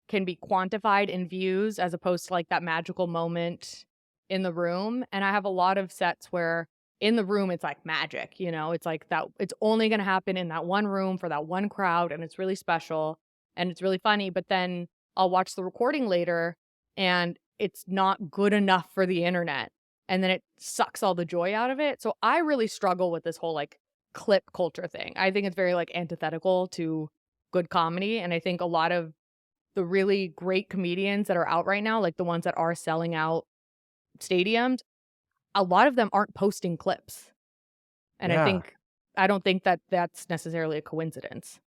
can be quantified in views as opposed to, like, that magical moment in the room. And I have a lot of sets where in the room, it's like magic, you know? It's like that it's only gonna happen in that one room for that one crowd, and it's really special, and it's really funny, but then I'll watch the recording later, and it's not good enough for the internet, and then it sucks all the joy out of it. So I really struggle with this whole, like, clip culture thing. I think it's very, like, antithetical to good comedy, and I think a lot of the really great comedians that are out right now, like the ones that are selling out stadiums, a lot of them aren't posting clips, and yeah. I don't think that that's necessarily a coincidence.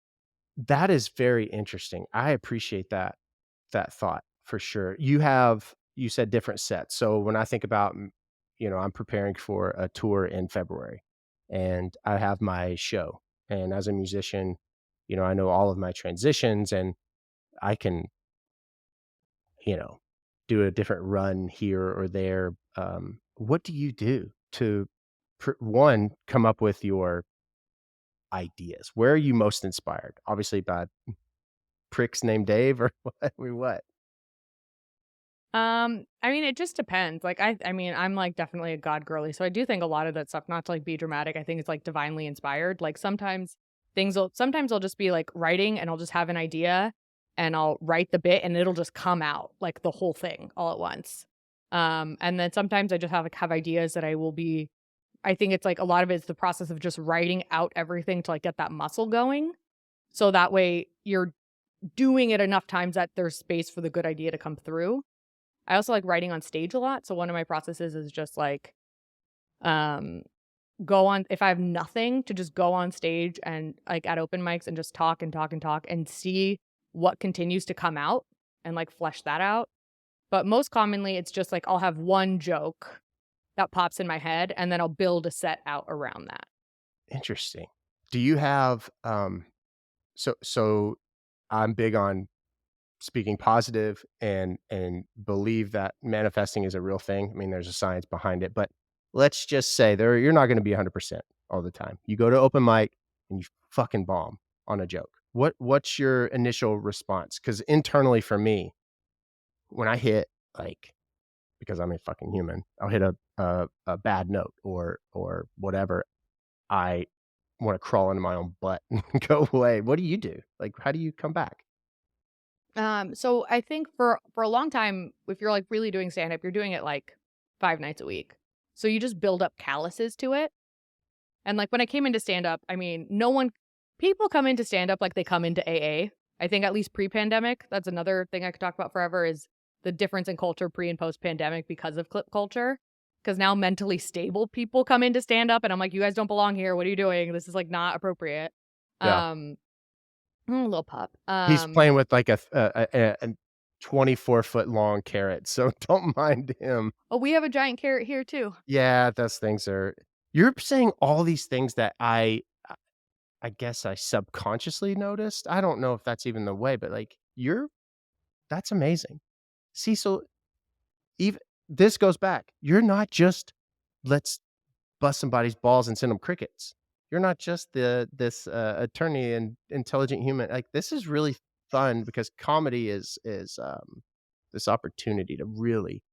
That is very interesting. I appreciate that thought for sure. You said different sets. So when I think about, I'm preparing for a tour in February and I have my show. And as a musician, I know all of my transitions and I can, you know, do a different run here or there. What do you do to, one, come up with your ideas? Where are you most inspired? Obviously by pricks named Dave or what? What? I mean, it just depends. Like, I mean, I'm like definitely a God girly, so I do think a lot of that stuff, not to like be dramatic, I think it's like divinely inspired. Like sometimes I'll just be like writing and I'll just have an idea and I'll write the bit and it'll just come out like the whole thing all at once. And then sometimes I just have ideas that I think it's like a lot of it's the process of just writing out everything to like get that muscle going. So that way you're doing it enough times that there's space for the good idea to come through. I also like writing on stage a lot, so one of my processes is just, like, um, go on if I have nothing to just go on stage and, like, at open mics and just talk and talk and talk and see what continues to come out and, like, flesh that out. But most commonly, it's just, like, I'll have one joke that pops in my head, and then I'll build a set out around that. Interesting. Do you have, so I'm big on speaking positive and believe that manifesting is a real thing. I mean, there's a science behind it, but let's just say you're not gonna be 100% all the time. You go to open mic and you fucking bomb on a joke. What's your initial response? Because internally for me, when I hit, like, because I'm a fucking human, I'll hit a bad note or whatever, I wanna crawl into my own butt and go away. What do you do? Like, how do you come back? So I think for a long time, if you're, like, really doing stand-up, you're doing it, like, 5 nights a week. So you just build up calluses to it. And, like, when I came into stand-up, I mean, no one people come into stand-up like they come into AA. I think at least pre-pandemic, that's another thing I could talk about forever is the difference in culture pre and post-pandemic because of clip culture. Because now mentally stable people come into stand-up, and I'm like, "You guys don't belong here. What are you doing? This is, like, not appropriate." Yeah. Um, little pup. He's playing with like a 24-foot long carrot, so don't mind him. Oh, we have a giant carrot here too. Yeah, those things are you're saying all these things that I guess I subconsciously noticed. I don't know if that's even the way, but, like, that's amazing. See, so even this goes back. You're not just, "Let's bust somebody's balls and send them crickets." You're not just this, attorney and intelligent human. Like, this is really fun because comedy is this opportunity to really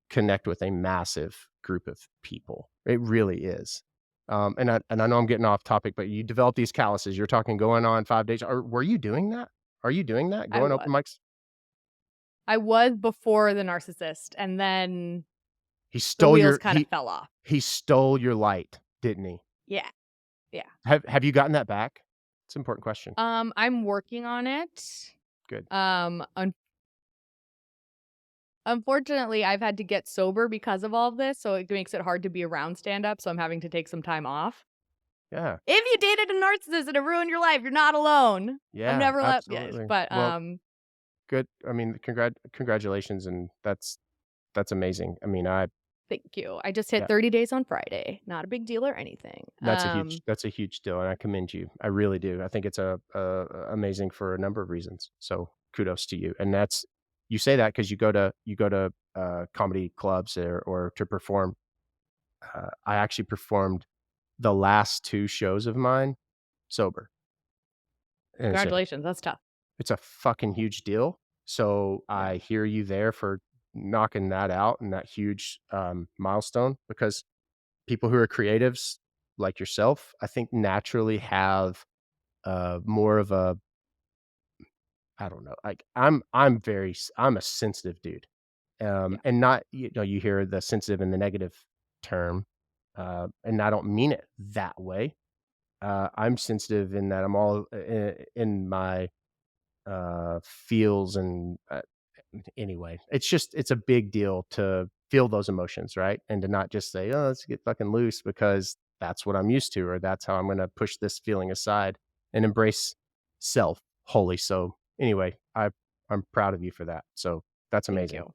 connect with a massive group of people. It really is. And I know I'm getting off topic, but you develop these calluses. You're talking going on 5 days. Were you doing that? Are you doing that? I Going was. open mics? I was before the narcissist, and then He the stole wheels your kinda fell off. he stole your light, didn't he? Yeah, yeah. Have you gotten that back? It's an important question. I'm working on it. Good. Um, un Unfortunately, I've had to get sober because of all of this, so it makes it hard to be around stand-up, so I'm having to take some time off. Yeah. If you dated a narcissist and it ruined your life, you're not alone. I've Yeah, never let yes, absolutely. but, Well, good. I mean, congratulations, and that's amazing. I mean, thank you. I just hit yeah, 30 days on Friday. Not a big deal or anything. that's a huge deal, and I commend you. I really do. I think it's amazing for a number of reasons. So kudos to you. And that's you say that because you go to comedy clubs or to perform. I actually performed the last 2 shows of mine sober, and Congratulations, that's tough. it's a fucking huge deal. So Yeah. I hear you there for knocking that out and that huge milestone because people who are creatives like yourself, I think naturally have more of a I don't know. Like I'm a sensitive dude. Yeah. And not you hear the sensitive in the negative term, and I don't mean it that way. I'm sensitive in that I'm all in my feels and anyway, it's a big deal to feel those emotions, right? And to not just say, "Oh, let's get fucking loose," because that's what I'm used to, or that's how I'm gonna push this feeling aside and embrace. self wholly. So anyway, I'm proud of you for that. So that's Thank amazing. you.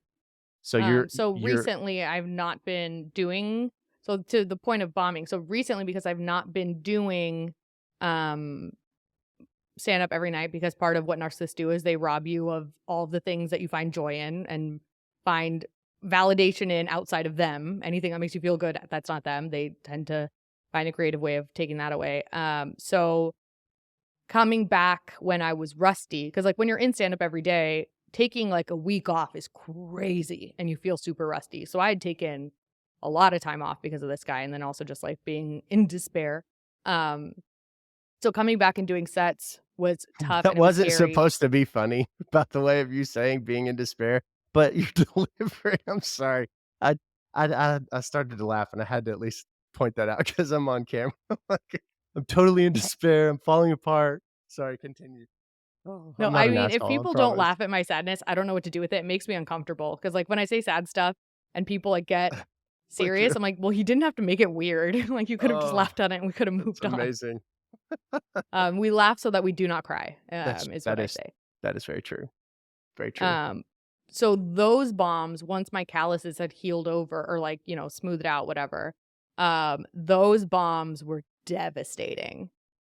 So you're So you're recently I've not been doing so to the point of bombing. So recently because I've not been doing um stand up every night because part of what narcissists do is they rob you of all the things that you find joy in and find validation in outside of them. Anything that makes you feel good, that's not them. They tend to find a creative way of taking that away. So coming back when I was rusty, because like when you're in stand up every day, taking like a week off is crazy and you feel super rusty. So I had taken a lot of time off because of this guy and then also just like being in despair. Um, so coming back and doing sets was tough that and it was wasn't scary. supposed to be funny about the way of you saying being in despair, but your delivery, I'm sorry. I I started to laugh and I had to at least point that out because I'm on camera. I'm like, I'm totally in despair. I'm falling apart. Sorry, continue. Oh, No, I'm not I an mean, if asshole, I people don't promise. laugh at my sadness, I don't know what to do with it. It makes me uncomfortable because like when I say sad stuff and people like get So true. serious, I'm like, well, he didn't have to make it weird. Like you could have just Oh, laughed at it and we could have that's moved on. amazing. We laugh so that we do not cry, That's is what that I is say. that is very true. Very true. Um, so those bombs, once my calluses had healed over or like, you know, smoothed out, whatever, those bombs were devastating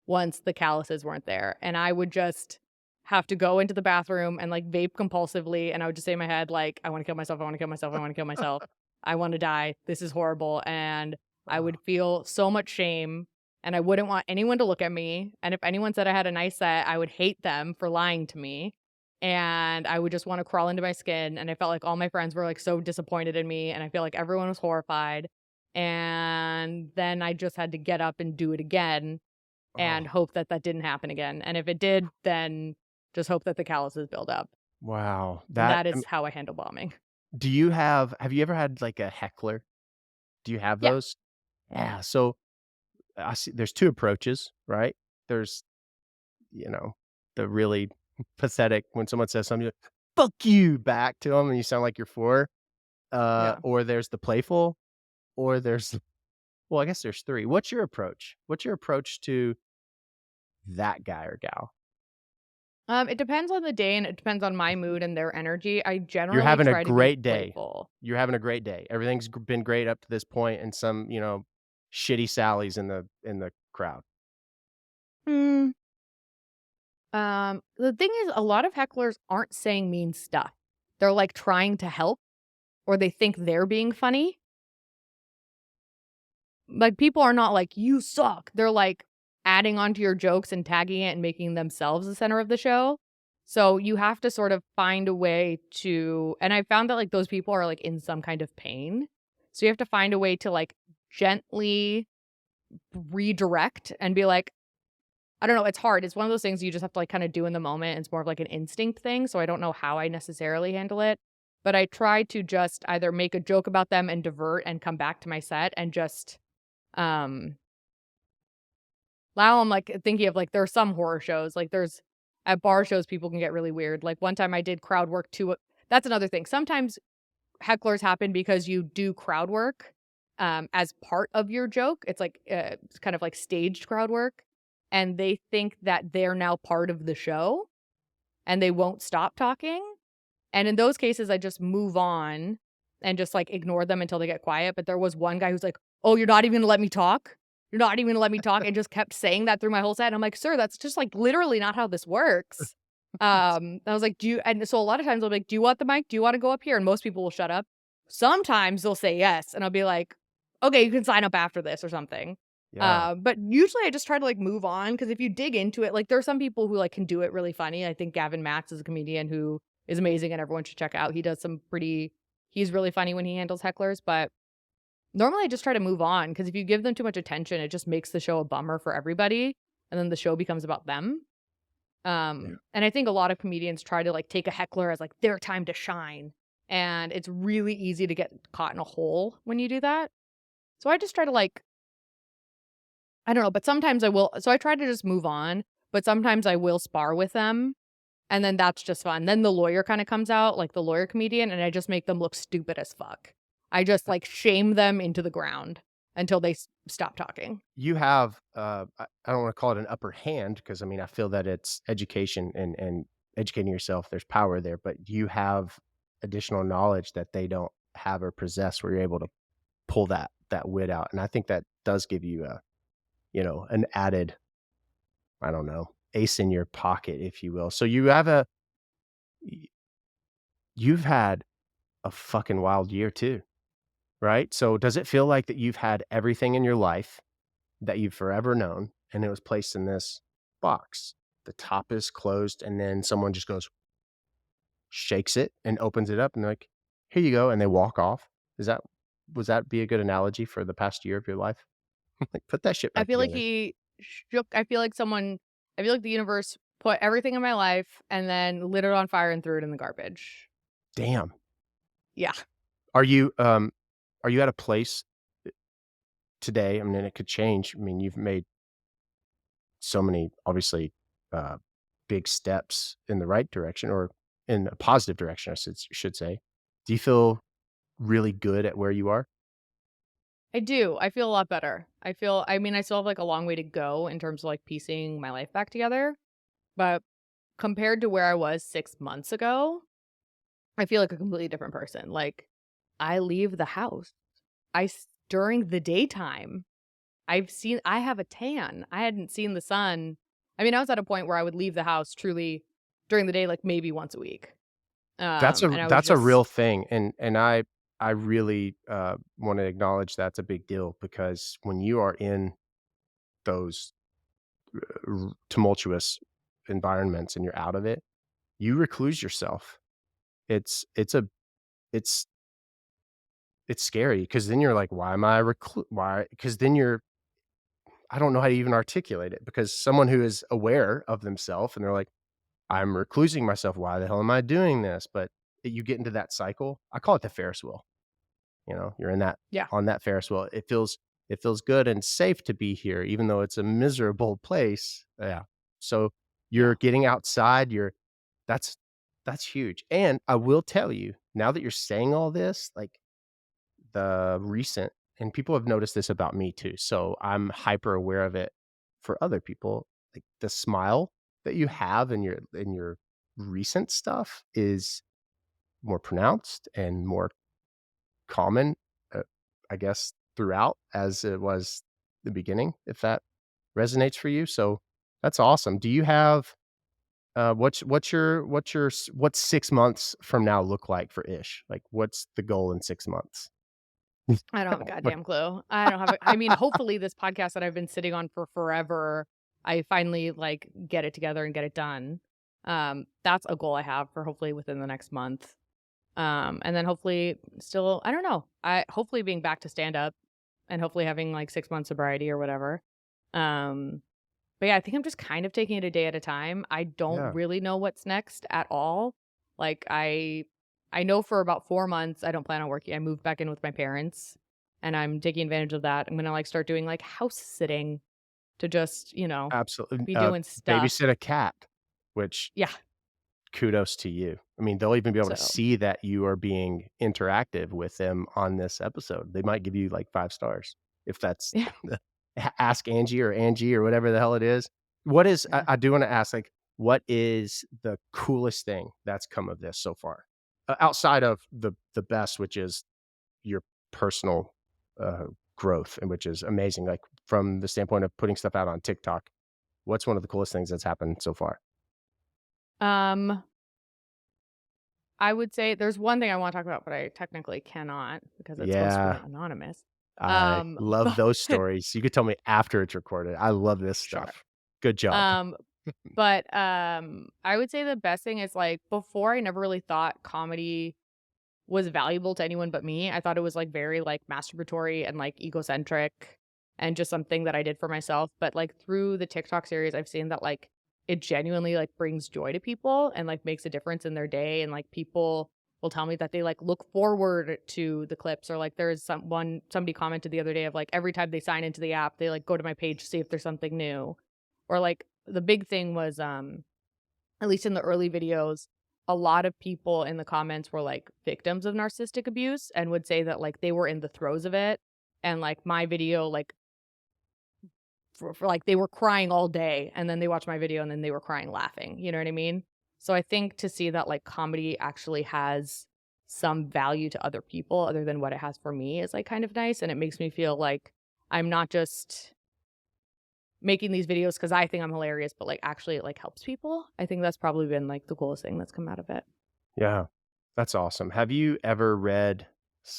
once the calluses weren't there. And I would just have to go into the bathroom and like vape compulsively. And I would just say in my head, like, I want to kill myself. I want to kill myself. I want to kill myself. I want to die. This is horrible. And I Oh, would feel so much shame and I wouldn't want anyone to look at me. And if anyone said I had a nice set, I would hate them for lying to me. And I would just want to crawl into my skin. And I felt like all my friends were like so disappointed in me. And I feel like everyone was horrified. And then I just had to get up and do it again and oh, hope that that didn't happen again. And if it did, then just hope that the calluses build up. wow. And That that is how I handle bombing. do have you ever had, like, a heckler? Do you have Yeah. those? Yeah, so, I see there's 2 approaches, right? There's, you know, the really pathetic when someone says something, you're like, "Fuck you," back to them, and you sound like you're 4, Yeah. or there's the playful, or there's well, I guess there's 3. What's your approach? What's your approach to that guy or gal? It depends on the day and it depends on my mood and their energy. I You're generally having a try to be great day. playful. You're having a great day. Everything's been great up to this point, and some, shitty Sallies in the crowd. Hmm. The thing is, a lot of hecklers aren't saying mean stuff. They're like trying to help or they think they're being funny. Like people are not like, you suck. They're like adding onto your jokes and tagging it and making themselves the center of the show. So you have to sort of find a way to, and I found that like those people are like in some kind of pain. So you have to find a way to like gently redirect and be like, I don't know, it's hard. It's one of those things you just have to like kind of do in the moment. It's more of like an instinct thing. So I don't know how I necessarily handle it. But I try to just either make a joke about them and divert and come back to my set and just um now I'm, like, thinking of, like, there are some horror shows, like, there's at bar shows, people can get really weird, like, one time I did crowd work too that's another thing. Sometimes hecklers happen because you do crowd work, as part of your joke. It's kind of like staged crowd work, and they think that they're now part of the show, and they won't stop talking, and in those cases, I just move on and just, like, ignore them until they get quiet, but there was one guy who's like, "Oh, you're not even gonna let me talk? You're not even gonna let me talk," and just kept saying that through my whole set, and I'm like, "Sir, that's just, like, literally not how this works." I was like, "Do you" and so a lot of times I'll be like, "Do you want the mic? Do you wanna go up here?" And most people will shut up. Sometimes they'll say yes, and I'll be like, "Okay, you can sign up after this," or something. Yeah. But usually I just try to, like, move on because if you dig into it, like, there are some people who, like, can do it really funny. I think Gavin Max is a comedian who is amazing and everyone should check out. He's really funny when he handles hecklers, but normally I just try to move on because if you give them too much attention, it just makes the show a bummer for everybody, and then the show becomes about them. Yeah. And I think a lot of comedians try to, like, take a heckler as, like, their time to shine, and it's really easy to get caught in a hole when you do that. So I just try to, like I don't know, but sometimes I will so I try to just move on, but sometimes I will spar with them, and then that's just fun. Then the lawyer kinda comes out, like the lawyer comedian, and I just make them look stupid as fuck. I just, like, shame them into the ground until they stop talking. you have, I don't wanna call it an upper hand because, I mean, I feel that it's education and educating yourself, there's power there, but you have additional knowledge that they don't have or possess where you're able to pull that wit out, and I think that does give you a, an added, I don't know, ace in your pocket, if you will. So y you've had a fucking wild year too, right? So does it feel like that you've had everything in your life that you've forever known, and it was placed in this box? The top is closed, and then someone just goes, shakes it, and opens it up, and they're like, "Here you go," and they walk off. Is that was that be a good analogy for the past year of your life? Like, put that shit I back feel like together. he shook I feel like someone I feel like the universe put everything in my life and then lit it on fire and threw it in the garbage. Damn. Yeah. Are you, are you at a place today? I mean, it could change. I mean, you've made so many, obviously, uh, big steps in the right direction or in a positive direction, I should say. Do you feel really good at where you are? I do. I feel a lot better. I mean, I still have like a long way to go in terms of like piecing my life back together, but compared to where I was 6 months ago, I feel like a completely different person. Like I leave the house. During the daytime, I have a tan. I hadn't seen the sun. I mean, I was at a point where I would leave the house truly during the day, like maybe once a week. And I was That's a real just thing, and I really, wanna acknowledge that's a big deal because when you are in those tumultuous environments and you're out of it, you recluse yourself. It's a it's it's scary because then you're like, "Why am I why?" Because then you're I don't know how to even articulate it because someone who is aware of themselves and they're like, "I'm reclusing myself. Why the hell am I doing this?" But you get into that cycle. I call it the Ferris wheel. You're in that yeah, on that Ferris wheel. It feels good and safe to be here, even though it's a miserable place. Yeah. So yeah, you're getting outside. That's that's huge. And I will tell you, now that you're saying all this, like the recent and people have noticed this about me too. So I'm hyper aware of it for other people. Like the smile that you have in your recent stuff is more pronounced and more common, uh, I guess, throughout as it was the beginning, if that resonates for you. So that's awesome. Do you have what's 6 months from now look like for Ish? Like, what's the goal in 6 months? I don't have a What? goddamn clue. I don't have a I mean, hopefully this podcast that I've been sitting on for forever, I finally like get it together and get it done. That's a goal I have for hopefully within the next month. And then hopefully still I don't know. I hopefully being back to stand up and hopefully having like 6 months sobriety or whatever. Um, but yeah, I think I'm just kind of taking it a day at a time. I don't Yeah, really know what's next at all. Like I know for about 4 months I don't plan on working. I moved back in with my parents and I'm taking advantage of that. I'm going to like start doing like house sitting to just, absolutely. be doing stuff. Babysit a cat, which Yeah. kudos to you. I mean, they'll even be able to So, see that you are being interactive with them on this episode. They might give you like 5 stars if that's yeah. the Ask Angie or whatever the hell it is. What is I Yeah. I do wanna ask, like, what is the coolest thing that's come of this so far? Outside of the best, which is your personal, uh, growth, and which is amazing, like, from the standpoint of putting stuff out on TikTok, what's one of the coolest things that's happened so far? Um I would say there's one thing I want to talk about, but I technically cannot because it's supposed to Yeah. be anonymous. I love But those stories. You could tell me after it's recorded. I love this sure. stuff. Good job. Um, but I would say the best thing is like before I never really thought comedy was valuable to anyone but me. I thought it was like very like masturbatory and like egocentric and just something that I did for myself. But like through the TikTok series, I've seen that like it genuinely like brings joy to people and like makes a difference in their day. And like people will tell me that they like look forward to the clips or like there's somebody commented the other day of like every time they sign into the app, they like go to my page to see if there's something new. Or like the big thing was at least in the early videos, a lot of people in the comments were like victims of narcissistic abuse and would say that like they were in the throes of it. And like my video like for like they were crying all day and then they watched my video and then they were crying laughing. You know what I mean? So I think to see that like comedy actually has some value to other people other than what it has for me is like kind of nice. And it makes me feel like I'm not just making these videos because I think I'm hilarious, but like actually it like helps people. I think that's probably been like the coolest thing that's come out of it. Yeah, that's awesome. Have you ever read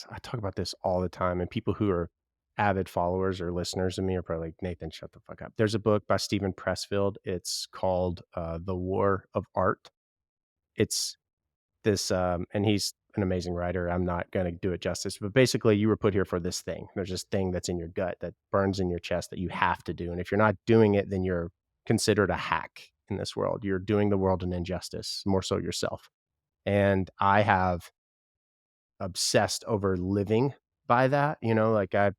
I talk about this all the time, and people who are avid followers or listeners of me are probably like, "Nathan, shut the fuck up." There's a book by Stephen Pressfield. It's called, The War of Art. It's this, and he's an amazing writer. I'm not gonna do it justice, but basically, you were put here for this thing. There's this thing that's in your gut that burns in your chest that you have to do, and if you're not doing it, then you're considered a hack in this world. You're doing the world an injustice, more so yourself. And I have obsessed over living by that, like I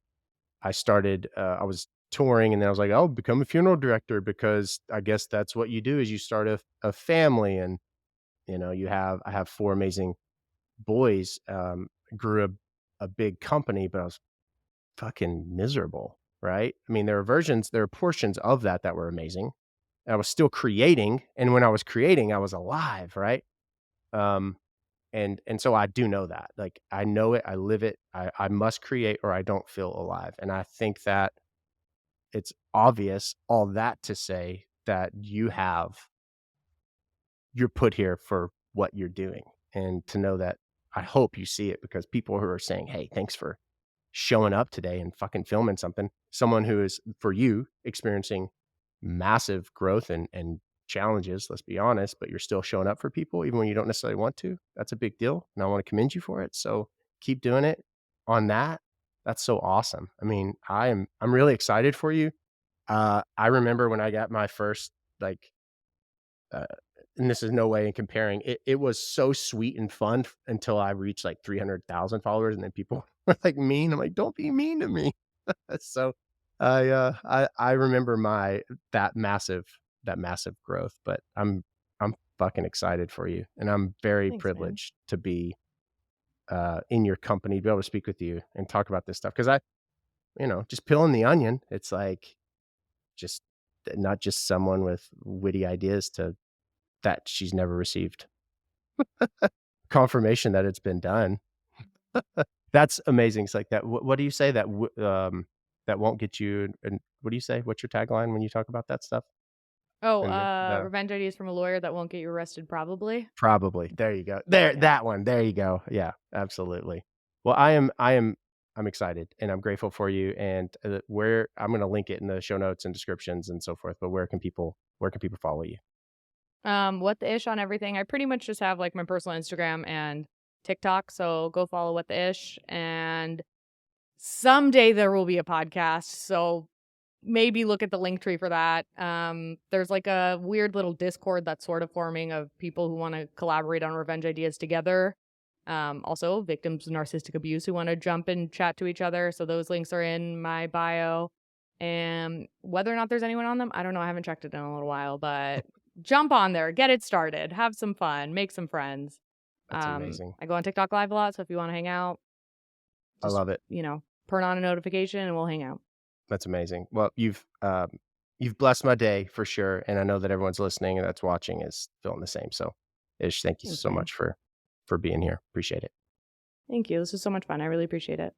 started I was touring and then I was like, "Oh, become a funeral director," because I guess that's what you do is you start a family and I have 4 amazing boys, grew a big company, but I was fucking miserable, right? I mean, there are portions of that that were amazing. I was still creating, and when I was creating, I was alive, right? Um, and so I do know that. Like, I know it, I live it, I must create or I don't feel alive, and I think that it's obvious, all that to say that you're put here for what you're doing, and to know that I hope you see it because people who are saying, "Hey, thanks for showing up today and fucking filming something." Someone who is, for you, experiencing massive growth and challenges, let's be honest, but you're still showing up for people even when you don't necessarily want to. That's a big deal. And I want to commend you for it. So keep doing it on that. That's so awesome. I mean, I'm really excited for you. I remember when I got my first like uh, and this is no way in comparing. It was so sweet and fun until I reached like 300,000 followers, and then people were like mean. I'm like, don't be mean to me. So I remember that massive growth, but I'm fucking excited for you, and I'm very Thanks, man. privileged to be in your company, to be able to speak with you and talk about this stuff because just peeling the onion. It's like just not just someone with witty ideas to that she's never received confirmation that it's been done. That's amazing. It's like that. What do you say that that won't get you? And what do you say? What's your tagline when you talk about that stuff? Oh, And the revenge ideas from a lawyer that won't get you arrested, probably. probably there you go. There, Yeah. that one. There you go. Yeah, absolutely. Well, I'm excited and I'm grateful for you. And where I'm going to link it in the show notes and descriptions and so forth. But where can people follow you? What the ish on everything. I pretty much just have like my personal Instagram and TikTok. So go follow what the ish. And someday there will be a podcast. So maybe look at the link tree for that. There's like a weird little Discord that's sort of forming of people who want to collaborate on revenge ideas together. Also victims of narcissistic abuse who want to jump and chat to each other. So those links are in my bio. And whether or not there's anyone on them, I don't know. I haven't checked it in a little while, but jump on there, get it started, have some fun, make some friends. That's amazing. I go on TikTok live a lot, so if you want to hang out, I just, love it. turn on a notification and we'll hang out. That's amazing. Well, you've blessed my day for sure, and I know that everyone's listening and that's watching is feeling the same. So, Ish, thank you Thanks, so man. much for being here. Appreciate it. Thank you. This was so much fun. I really appreciate it.